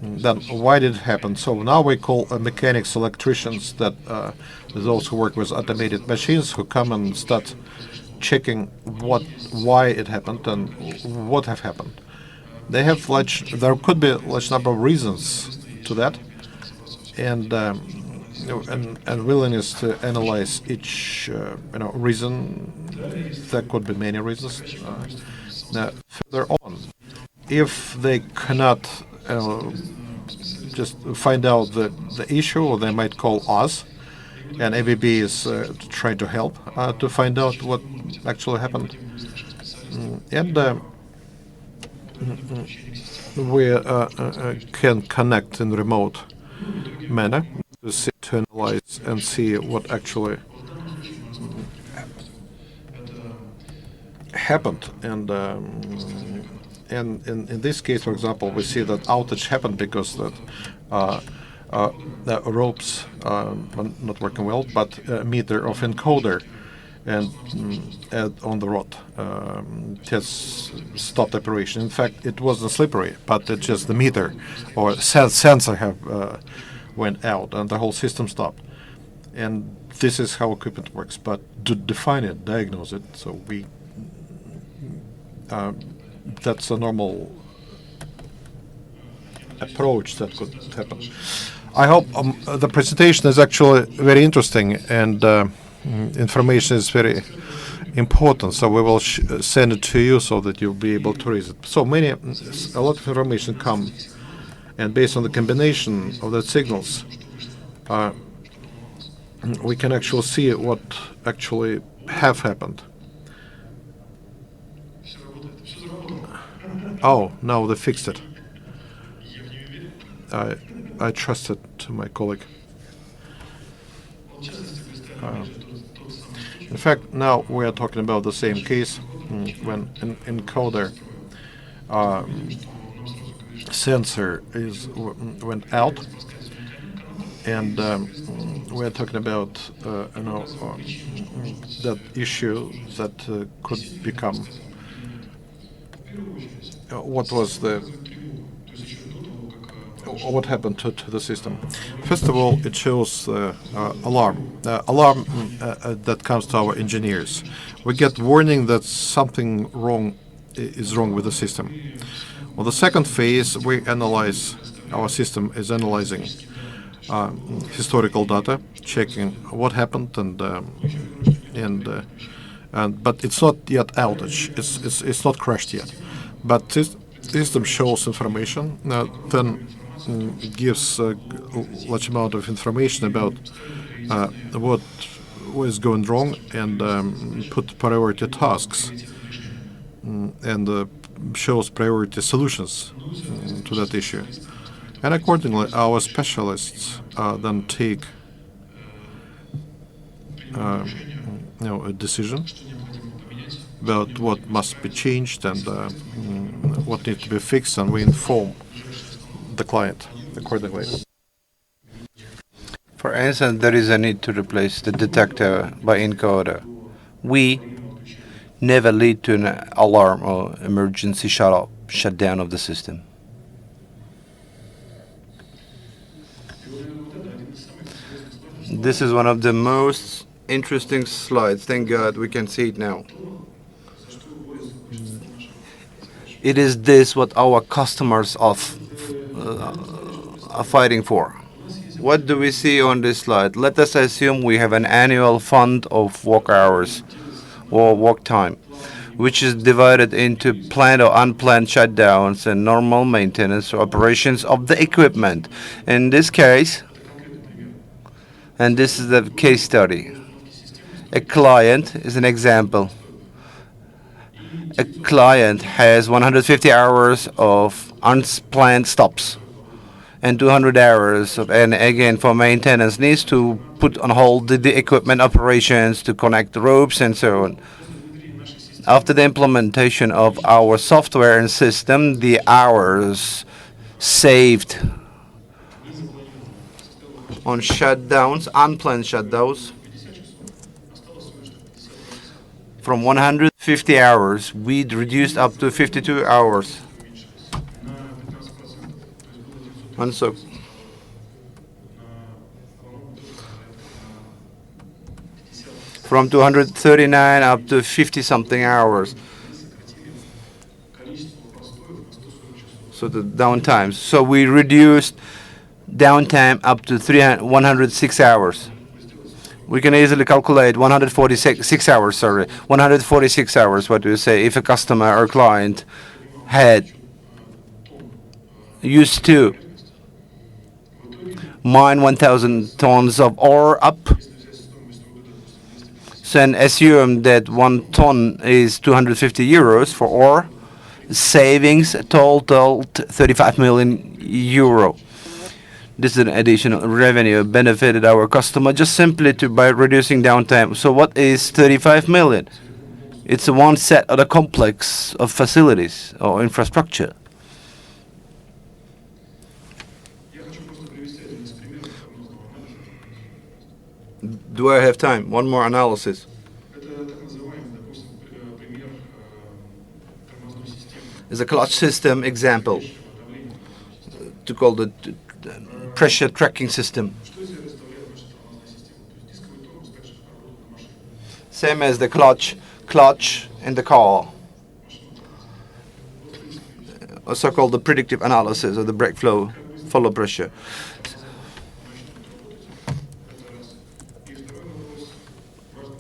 S3: Then why did it happen? So now we call mechanics, electricians, that those who work with automated machines, who come and start checking why it happened and what have happened. There could be a large number of reasons to that, and willingness to analyze each reason. There could be many reasons. Now, further on, if they cannot just find out the issue, they might call us, and ABB is trying to help to find out what actually happened. And we can connect in remote manner to analyze and see what actually happened. And in this case, for example, we see that outage happened because that the ropes are not working well, but a meter of encoder and on the rod has stopped operation. In fact, it wasn't slippery, but it's just the meter or sensor have went out and the whole system stopped. And this is how equipment works. But to define it, diagnose it, so we that's a normal approach that could happen. I hope the presentation is actually very interesting, and information is very important, so we will send it to you so that you'll be able to read it. So a lot of information come, and based on the combination of the signals, we can actually see what actually have happened. Oh, no, they fixed it. I trusted to my colleague. In fact, now we are talking about the same case when an encoder sensor went out, and we are talking about that issue that could become. what happened to the system. First of all, it shows alarm that comes to our engineers. We get warning that something is wrong with the system. Well, the second phase, we analyze. Our system is analyzing historical data, checking what happened, but it's not yet outage. It's not crashed yet. But this system shows information, then gives a large amount of information about what is going wrong, and put priority tasks, and shows priority solutions to that issue. And accordingly, our specialists then take a decision about what must be changed and what needs to be fixed, and we inform the client accordingly.
S4: For instance, there is a need to replace the detector by encoder. We never lead to an alarm or emergency shutdown of the system. This is one of the most interesting slides. Thank God we can see it now. It is this what our customers are fighting for. What do we see on this slide? Let us assume we have an annual fund of work hours or work time, which is divided into planned or unplanned shutdowns and normal maintenance or operations of the equipment. In this case, and this is the case study, a client is an example. A client has 150 hours of unplanned stops and 200 hours of, and again for maintenance, needs to put on hold the equipment operations to connect the ropes and so on. After the implementation of our software and system, the hours saved on shutdowns, unplanned shutdowns, from 150 hours, we reduced up to 52 hours. And so, from 239 up to 50-something hours. So the downtime. So we reduced downtime up to 106 hours. We can easily calculate 146 hours, 146 hours, what do you say, if a customer or client had used to mine 1,000 tons of ore up. So then assume that 1 ton is 250 euros for ore. Savings totaled 35 million euro. This is an additional revenue benefited our customer just simply by reducing downtime. So what is 35 million? It's one set of the complex of facilities or infrastructure. Do I have time? One more analysis. Is a clutch system example to call the pressure tracking system. Same as the clutch in the car. Also called the predictive analysis of the brake flow, follow pressure.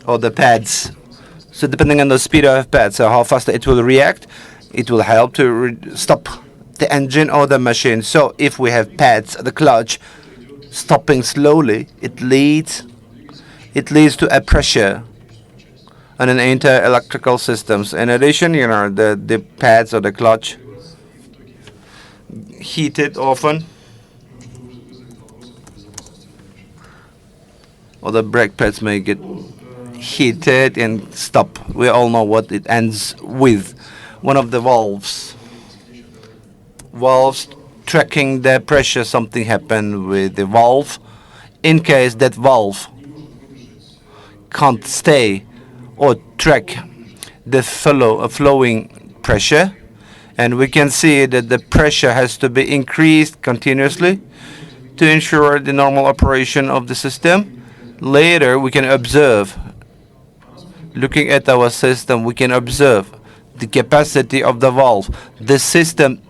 S4: Or the pads. So depending on the speed of pads, so how fast it will react, it will help to stop the engine or the machine. So if we have pads, the clutch stopping slowly, it leads to a pressure on an entire electrical systems. In addition, the pads or the clutch heated often, or the brake pads may get heated and stop. We all know what it ends with. One of the valves tracking the pressure, something happened with the valve. In case that valve can't stay or track the flowing pressure, And we can see that the pressure has to be increased continuously to ensure the normal operation of the system. Later, we can observe, looking at our system, we can observe the capacity of the valve. The system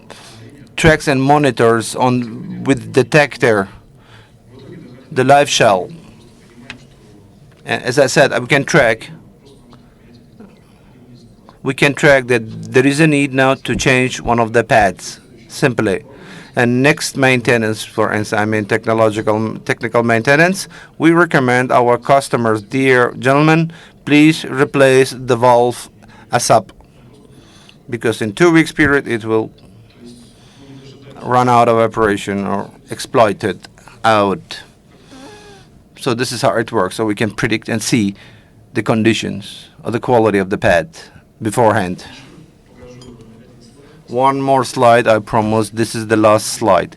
S4: tracks and monitors with detector the live shell. And as I said, we can track that there is a need now to change one of the pads, simply. And next maintenance, for instance, I mean technical maintenance, we recommend our customers, dear gentlemen, please replace the valve ASAP, because in 2 weeks period it will run out of operation or exploited out. So this is how it works. So we can predict and see the conditions or the quality of the pad beforehand. One more slide, I promise. This is the last slide.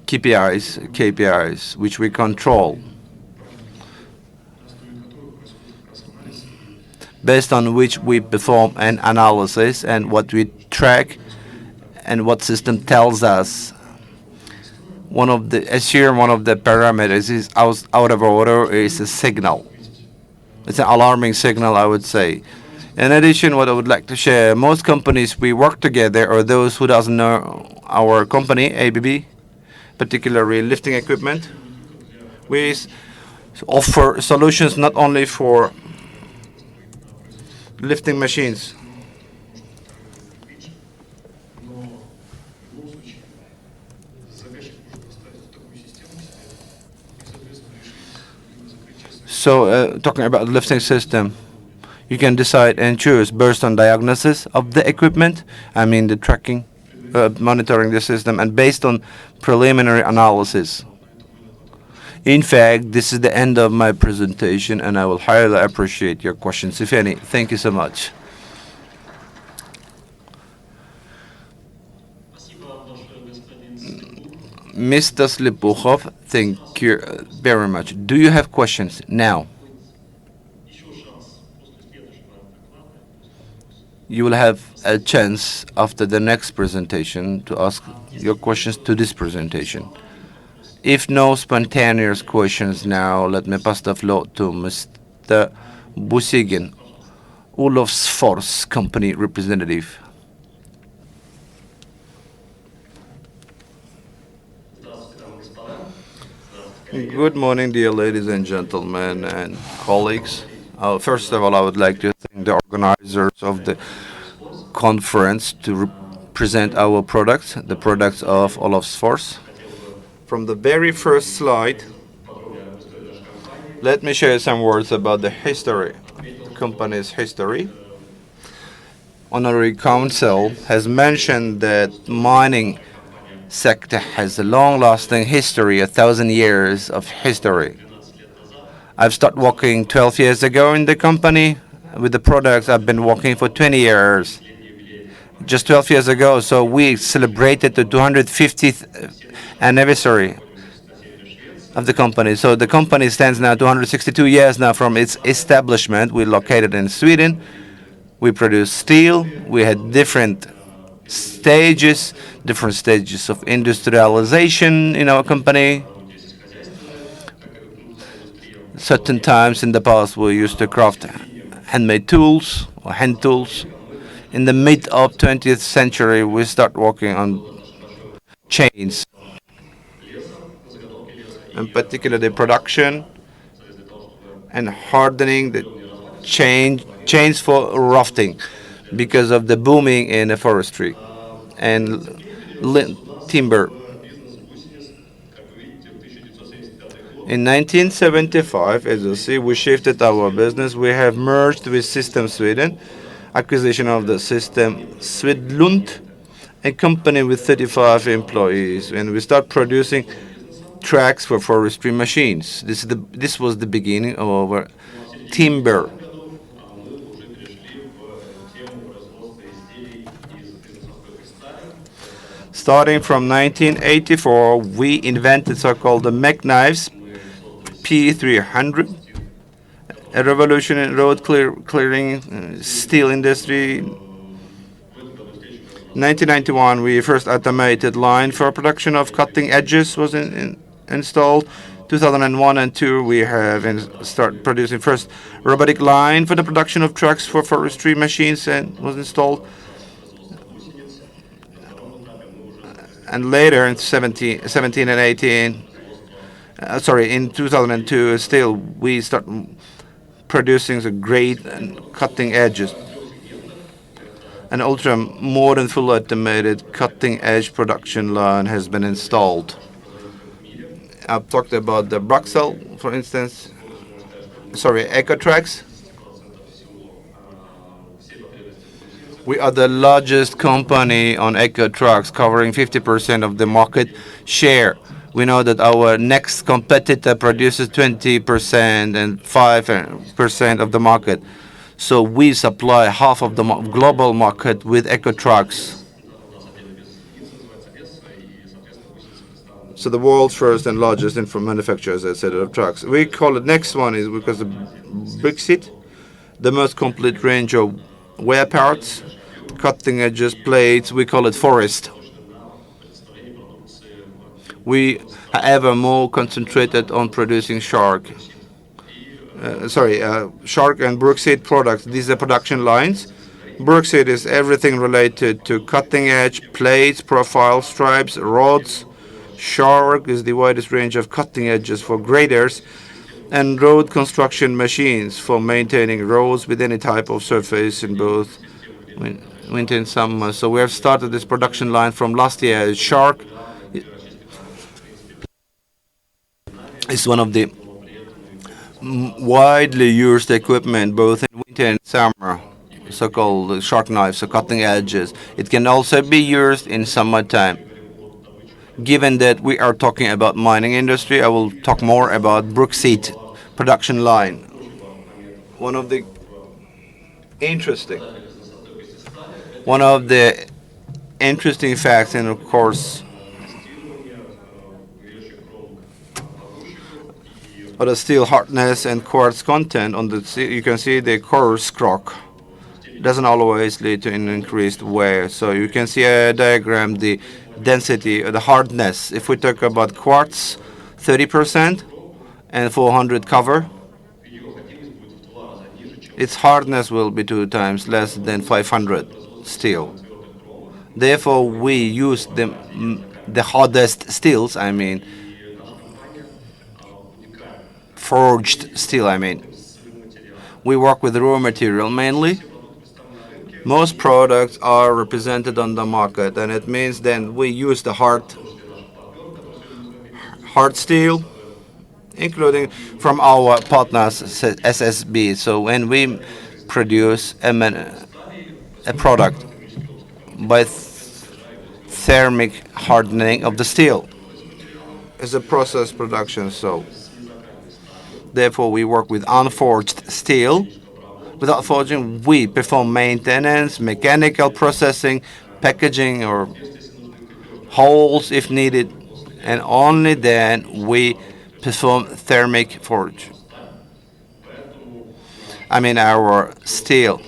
S4: KPIs, which we control, based on which we perform an analysis and what we track and what system tells us. One of the parameters is out of order is a signal. It's an alarming signal, I would say. In addition, what I would like to share, most companies we work together, or those who doesn't know our company, ABB, particularly lifting equipment, we offer solutions not only for lifting machines. So talking about the lifting system, you can decide and choose based on diagnosis of the equipment, I mean the tracking, monitoring the system, and based on preliminary analysis. In fact, this is the end of my presentation, and I will highly appreciate your questions, if any. Thank you so much. Mr. Slipukhov, thank you very much. Do you have questions now? You will have a chance after the next presentation to ask your questions to this presentation. If no spontaneous questions now, let me pass the floor to Mr. Busigin, Olofsfors company representative. Good morning, dear ladies and gentlemen and colleagues. First of all, I would like to thank the organizers of the conference to present our products, the products of Olofsfors. From the very first slide, let me share some words about the history, the company's history. Honorary Council has mentioned that mining sector has a long-lasting history, 1,000 years of history. I've started working 12 years ago in the company. With the products, I've been working for 20 years. Just 12 years ago, so we celebrated the 250th anniversary of the company. So the company stands now 262 years now from its establishment. We're located in Sweden. We produce steel. We had different stages of industrialization in our company. Certain times in the past we used to craft handmade tools or hand tools. In the mid of 20th century we start working on chains, in particular the production and hardening the chains for rafting, because of the booming in the forestry and timber. In 1975, as you see, we shifted our business. We have merged with System Sweden, acquisition of the System Swedlund, a company with 35 employees, and we start producing tracks for forestry machines. This was the beginning of our timber. Starting from 1984, we invented so-called the mech knives, P300, a revolution in road clearing, steel industry. In 1991, we first automated line for production of cutting edges was installed. 2001 and 2, we have start producing first robotic line for the production of trucks for forestry machines and was installed. And later in 17 and 18, in 2002, still we start producing the great and cutting edges. An ultra modern full automated cutting edge production line has been installed. I've talked about the Bruxelles, for instance, EcoTrax. We are the largest company on EcoTrucks, covering 50% of the market share. We know that our next competitor produces 20% and 5% of the market. So we supply half of the global market with EcoTrucks. So the world's first and largest manufacturer, as I said, of trucks. We call it next one is because of Brexit, the most complete range of wear parts, cutting edges, plates. We call it Forest. We, however, more concentrated on producing Shark and Brexit products. These are production lines. Brexit is everything related to cutting edge, plates, profile, stripes, rods. Shark is the widest range of cutting edges for graders and road construction machines for maintaining roads with any type of surface in both winter and summer. So we have started this production line from last year. Shark is one of the widely used equipment both in winter and summer, so-called shark knives, so cutting edges. It can also be used in summertime. Given that we are talking about mining industry, I will talk more about Brexit production line. One of the interesting facts, and of course, but the steel hardness and quartz content on the you can see the coarse crock doesn't always lead to an increased wear. So you can see a diagram, the density, the hardness. If we talk about quartz, 30% and 400 cover, its hardness will be 2 times less than 500 steel. Therefore, we use the hardest steels, forged steel, We work with raw material mainly. Most products are represented on the market, and it means then we use the hard steel, including from our partners, SSB. So when we produce a product by thermic hardening of the steel, is a process production. So therefore, we work with unforged steel. Without forging, we perform maintenance, mechanical processing, packaging, or holes if needed, and only then we perform thermic forge. Our steel,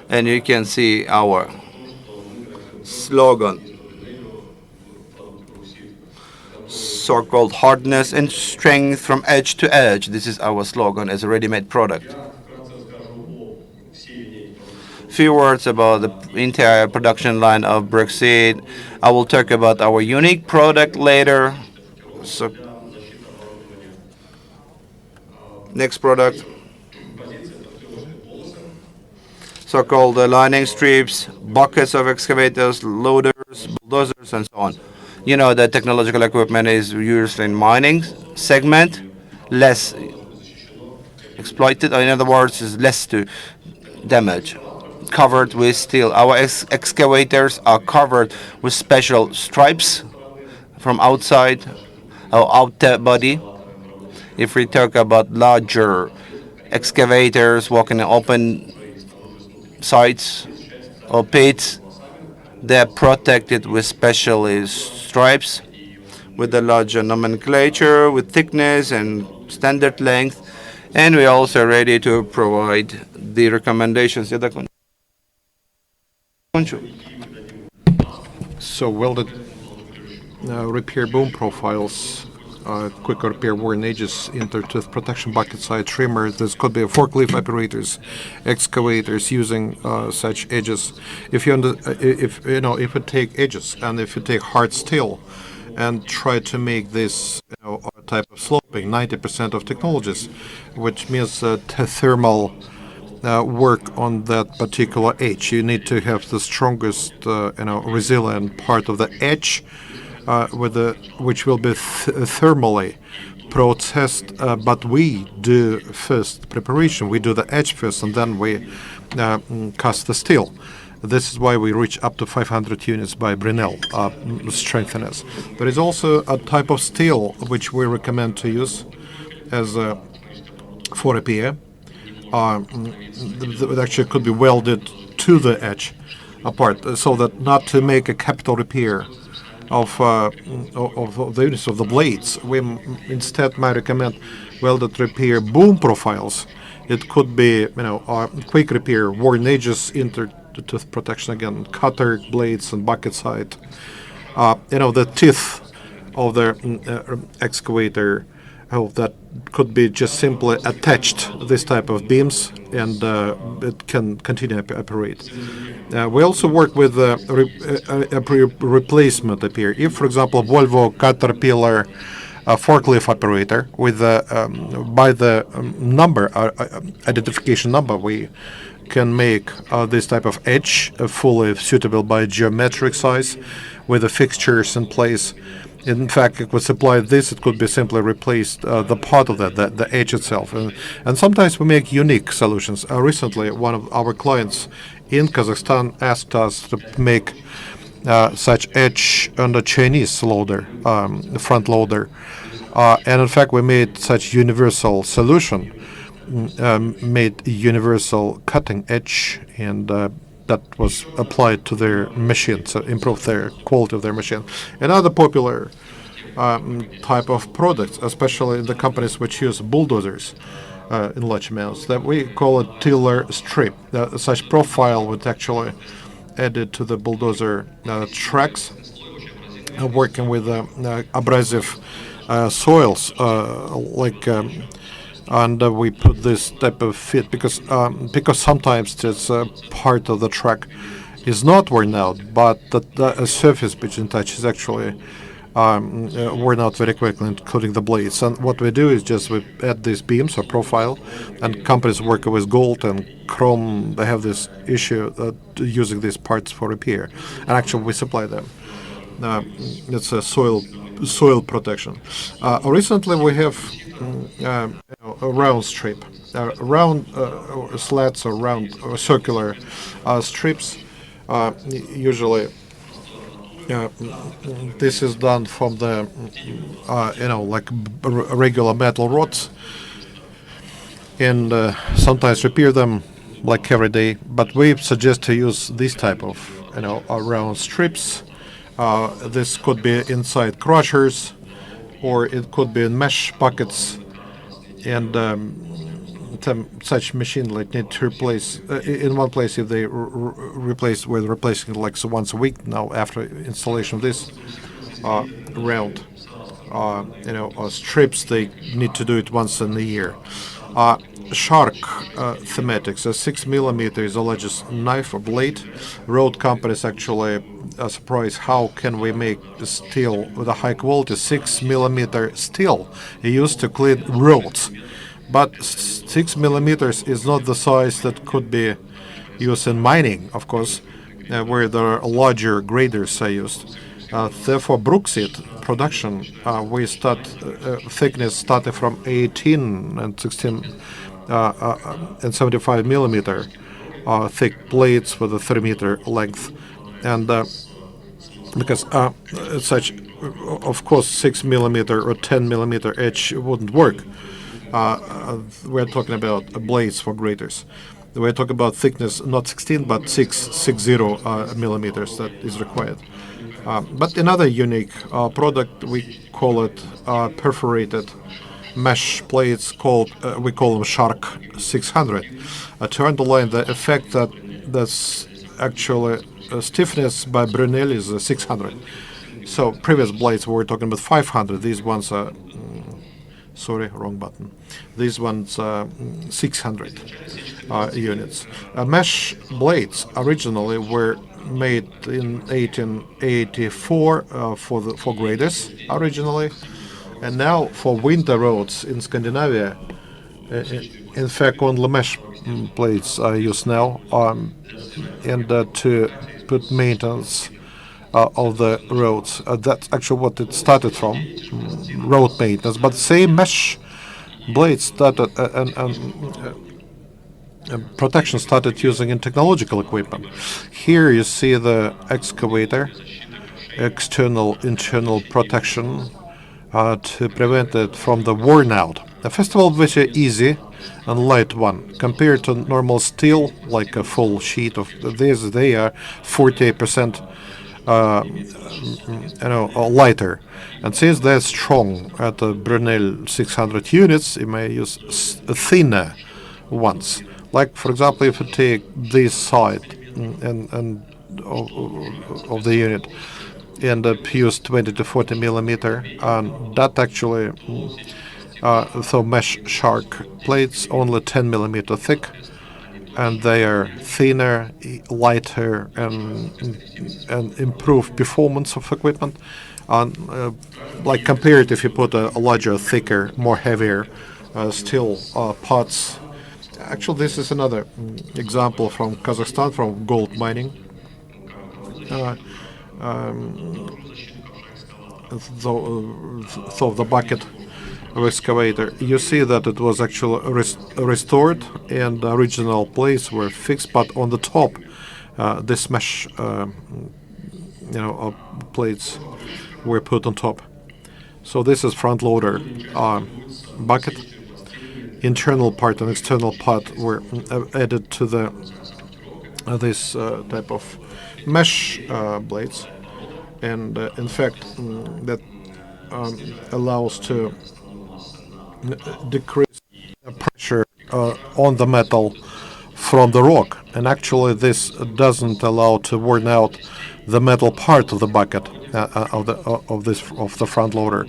S4: and you can see our slogan, so-called hardness and strength from edge to edge. This is our slogan as a ready-made product. Few words about the entire production line of Brexit. I will talk about our unique product later. So, next product, so-called lining strips, buckets of excavators, loaders, bulldozers, and so on. You know that technological equipment is used in mining segment, less exploited, or in other words, is less to damage. Covered with steel. Our excavators are covered with special stripes from outside or outer body. If we talk about larger excavators working in open sites or pits, they're protected with special stripes with a larger nomenclature, with thickness and standard length. And we're also ready to provide the recommendations.
S3: So welded repair boom profiles, quick repair worn edges, inter-tooth protection, bucket side trimmer. This could be forklift operators, excavators using such edges. If you take edges and if you take hard steel and try to make this type of sloping, 90% of technologies, which means thermal work on that particular edge. You need to have the strongest, resilient part of the edge, which will be thermally processed. But we do first preparation. We do the edge first, and then we cast the steel. This is why we reach up to 500 units by Brunel strengtheners. There is also a type of steel which we recommend to use as for repair. It actually could be welded to the edge apart, so that not to make a capital repair of the units of the blades. We instead might recommend welded repair boom profiles. It could be quick repair, worn edges, inter-tooth protection again, cutter blades and bucket side. The teeth of the excavator. That could be just simply attached this type of beams, and it can continue to operate. We also work with replacement repair. If, for example, Volvo Caterpillar forklift operator with by the number identification number, we can make this type of edge fully suitable by geometric size with the fixtures in place. In fact, it would supply this. It could be simply replaced the part of that, the edge itself. And sometimes we make unique solutions. Recently, one of our clients in Kazakhstan asked us to make such edge on the Chinese loader, front loader. And in fact, we made such universal solution, made universal cutting edge, and that was applied to their machine to improve their quality of their machine. Another popular type of products, especially in the companies which use bulldozers in large amounts, that we call it tiller strip. Such profile would actually added to the bulldozer tracks, working with abrasive soils and we put this type of fit because sometimes this part of the track is not worn out, but the surface between touch is actually worn out very quickly, including the blades. And what we do is just we add these beams or profile, and companies working with gold and chrome, they have this issue using these parts for repair, and actually we supply them. It's a soil protection. Recently we have a round strip, round slats or round or circular strips. Usually, this is done from the like regular metal rods, and sometimes repair them like every day. But we suggest to use this type of round strips. This could be inside crushers, or it could be in mesh buckets, and such machine like need to replace in one place. If they replace with replacing like once a week now after installation of this round strips, they need to do it once in a year. Shark thematics, a 6 millimeter is the largest knife or blade. Road companies actually are surprised how can we make steel with a high quality 6 millimeter steel used to clean roads. But 6 millimeters is not the size that could be used in mining, of course, where there are larger graders are used. Therefore, Brooksite production, we start thickness starting from 18 and 16 and 75 millimeter thick blades with a 3 meter length, and because such, of course, 6 millimeter or 10 millimeter edge wouldn't work. We're talking about blades for graders. We're talking about thickness, not 16, but 60 millimeters that is required. But another unique product, we call it perforated mesh plates, we call them Shark 600, to underline the effect that this actually stiffness by Brunel is 600. So previous blades we were talking about 500. These ones are sorry, wrong button. These ones 600 units. Mesh blades originally were made in 1884 for graders originally, and now for winter roads in Scandinavia. In fact, only mesh blades are used now, and to put maintenance of the roads. That's actually what it started from, road maintenance. But the same mesh blades started and protection started using in technological equipment. Here you see the excavator, external, internal protection to prevent it from the worn out. First of all, very easy and light one compared to normal steel, like a full sheet of this. They are 48% lighter, and since they're strong at the Brunel 600 units, you may use thinner ones. Like, for example, if you take this side and of the unit and use 20 to 40 millimeter, and that actually so mesh shark plates only 10 millimeter thick, and they are thinner, lighter, and improve performance of equipment. Like compared if you put a larger, thicker, more heavier steel parts. Actually, this is another example from Kazakhstan, from gold mining. So the bucket of excavator, you see that it was actually restored, and the original place were fixed, but on the top, this mesh, plates were put on top. So this is front loader bucket. Internal part and external part were added to the this type of mesh blades, and in fact that allows to decrease pressure on the metal from the rock, and actually this doesn't allow to worn out the metal part of the bucket of the front loader,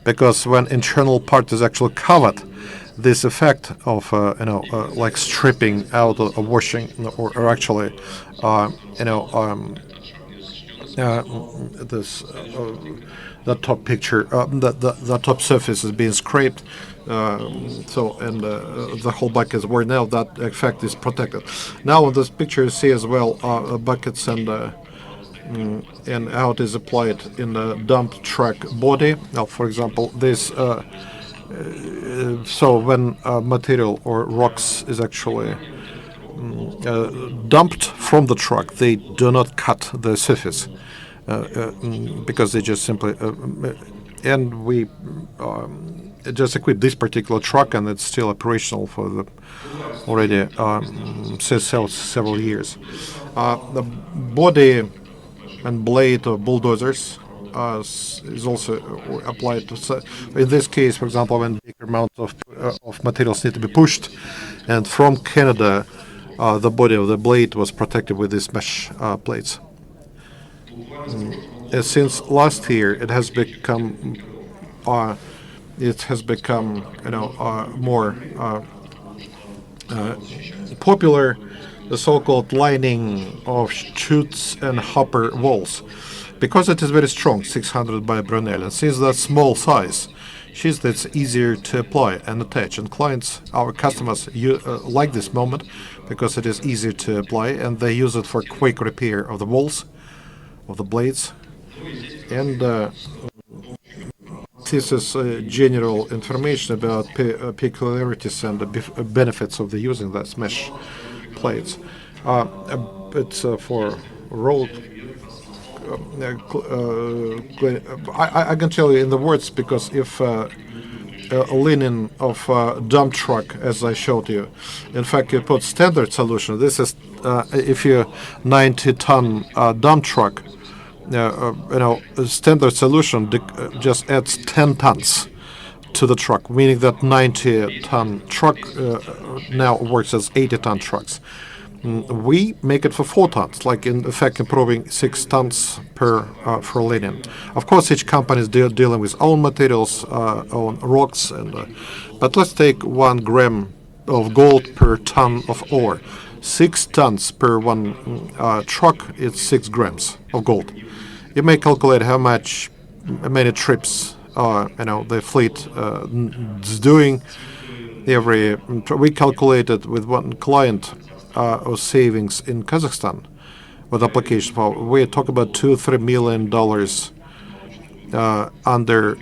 S3: because when internal part is actually covered, this effect of like stripping out or washing or actually this the top picture the top surface is being scraped, the whole bucket is worn out. That effect is protected. Now on this picture you see as well buckets and how it is applied in the dump truck body. Now, for example, this so when material or rocks is actually dumped from the truck, they do not cut the surface because they just simply and we just equipped this particular truck, and it's still operational for the already several years. The body and blade of bulldozers is also applied to. In this case, for example, when big amounts of materials need to be pushed, and from Canada, the body of the blade was protected with these mesh plates. Since last year, it has become more popular, the so-called lining of chutes and hopper walls, because it is very strong, 600 by Brunel, and since that small size, that's easier to apply and attach. And clients, our customers, like this moment because it is easier to apply, and they use it for quick repair of the walls, of the blades. And this is general information about peculiarities and the benefits of the using that mesh plates. It's for road. I can tell you in the words, because if linen of dump truck, as I showed you, in fact, you put standard solution. This is if you 90-ton dump truck, standard solution just adds 10 tons to the truck, meaning that 90-ton truck now works as 80-ton trucks. We make it for 4 tons, like in effect improving 6 tons per for linen. Of course, each company is dealing with own materials, own rocks, but let's take 1 gram of gold per ton of ore. 6 tons per 1 truck, it's 6 grams of gold. You may calculate how many trips the fleet is doing every. We calculated with one client of savings in Kazakhstan with application for. We talk about $2-3 million under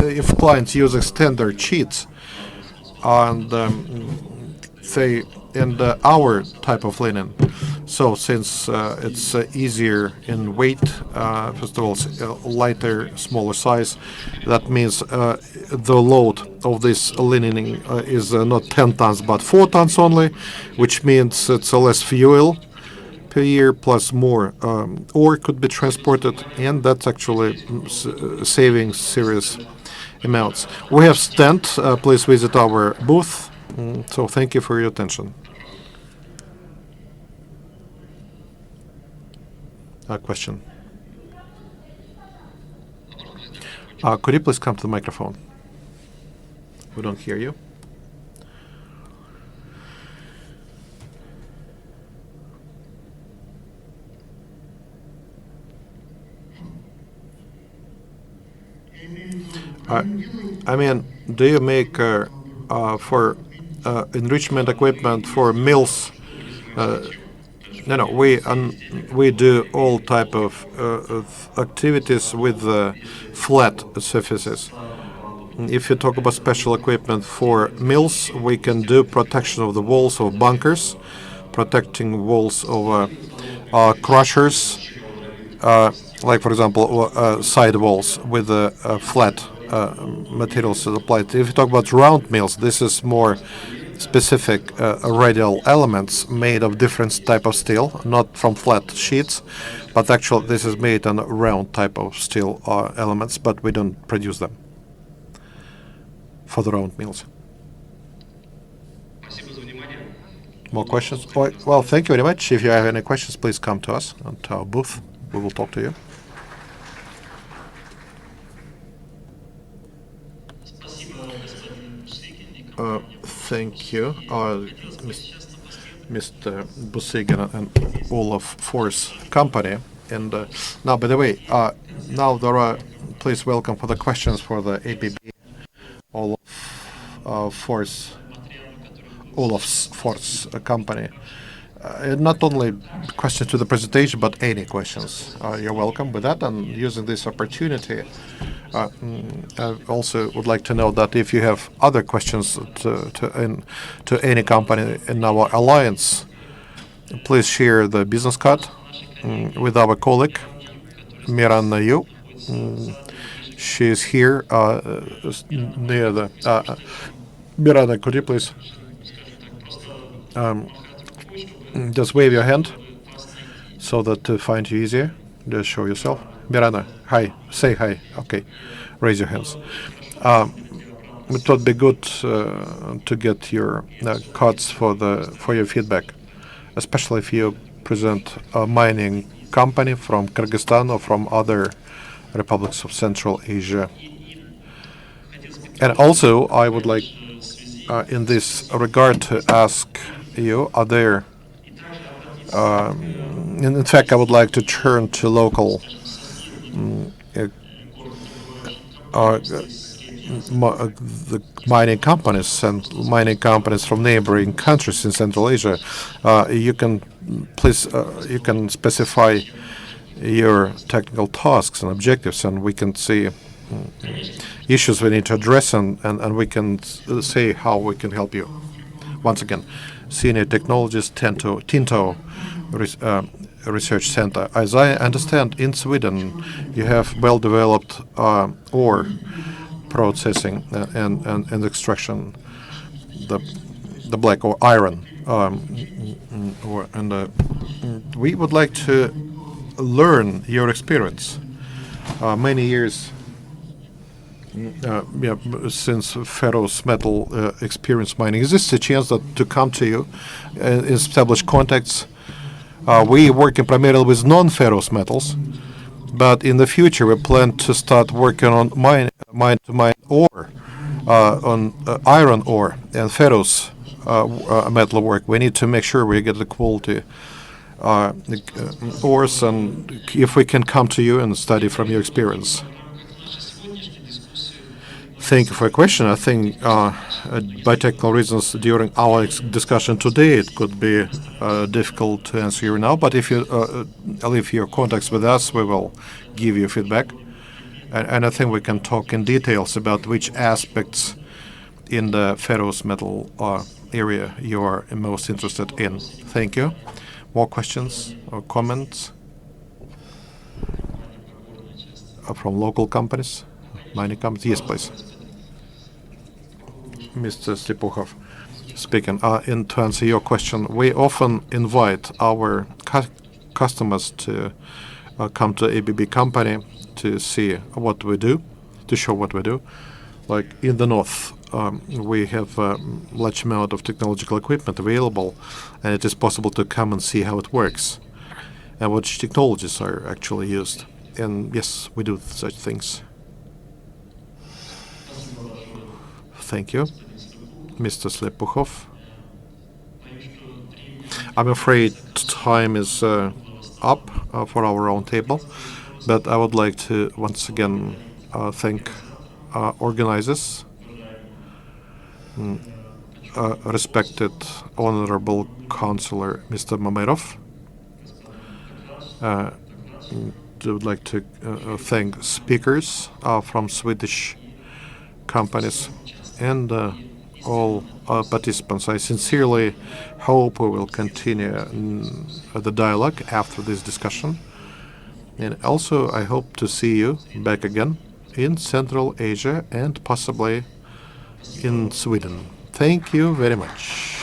S3: if clients using standard sheets and say in our type of linen. So since it's easier in weight, first of all, it's lighter, smaller size, that means the load of this linen is not 10 tons but 4 tons only, which means it's less fuel per year plus more ore could be transported, and that's actually saving serious amounts. We have stand. Please visit our booth. So thank you for your attention. Question. Could you please come to the microphone? We don't hear you. Do you make for enrichment equipment for mills? No. We do all type of activities with flat surfaces. If you talk about special equipment for mills, we can do protection of the walls of bunkers, protecting walls of crushers, like for example side walls with flat materials applied. If you talk about round mills, this is more specific radial elements made of different type of steel, not from flat sheets, but actually this is made on round type of steel elements, but we don't produce them for the round mills. More questions? Well, thank you very much. If you have any questions, please come to us and to our booth. We will talk to you. Thank you, Mr. Busygin and Olaf Force Company. And now, by the way, now there are. Please welcome for the questions for the ABB Olaf's Force Company. Not only questions to the presentation, but any questions. You're welcome with that. And using this opportunity, I also would like to know that if you have other questions to any company in our alliance, please share the business card with our colleague, Miranda Yu. She is here near the... Miranda, could you please just wave your hand so that to find you easier? Just show yourself. Miranda, hi. Say hi. Okay. Raise your hands. It would be good to get your cards for your feedback, especially if you present a mining company from Kyrgyzstan or from other republics of Central Asia. And also, I would like, in this regard, to ask you: are there? In fact, I would like to turn to local the mining companies and mining companies from neighboring countries in Central Asia. You can please you can specify your technical tasks and objectives, and we can see issues we need to address, and we can say how we can help you. Once again, Senior Technologist, Tinto Research Center. As I understand, in Sweden, you have well-developed ore processing and extraction, the black or iron. We would like to learn your experience. Many years since ferrous metal experience mining, is this a chance to come to you and establish contacts? We working primarily with non-ferrous metals, but in the future we plan to start working on mine-to-mine ore, on iron ore and ferrous metal work. We need to make sure we get the quality ores, and if we can come to you and study from your experience. Thank you for your question. I think by technical reasons during our discussion today it could be difficult to answer you now, but if you leave your contacts with us, we will give you feedback. And I think we can talk in details about which aspects in the ferrous metal area you are most interested in. Thank you. More questions or comments from local companies, mining companies? Yes, please. Mr. Stepukhov speaking. And to answer your question, we often invite our customers to come to ABB company to see what we do, to show what we do. Like in the north, we have a large amount of technological equipment available, and it is possible to come and see how it works and which technologies are actually used. And yes, we do such things. Thank you. Mr. Slepukhov. I'm afraid time is up for our roundtable, but I would like to once again thank organizers, respected Honorable Councillor Mr. Mamerov. I would like to thank speakers from Swedish companies and all participants. I sincerely hope we will continue the dialogue after this discussion. And also, I hope to see you back again in Central Asia and possibly in Sweden. Thank you very much.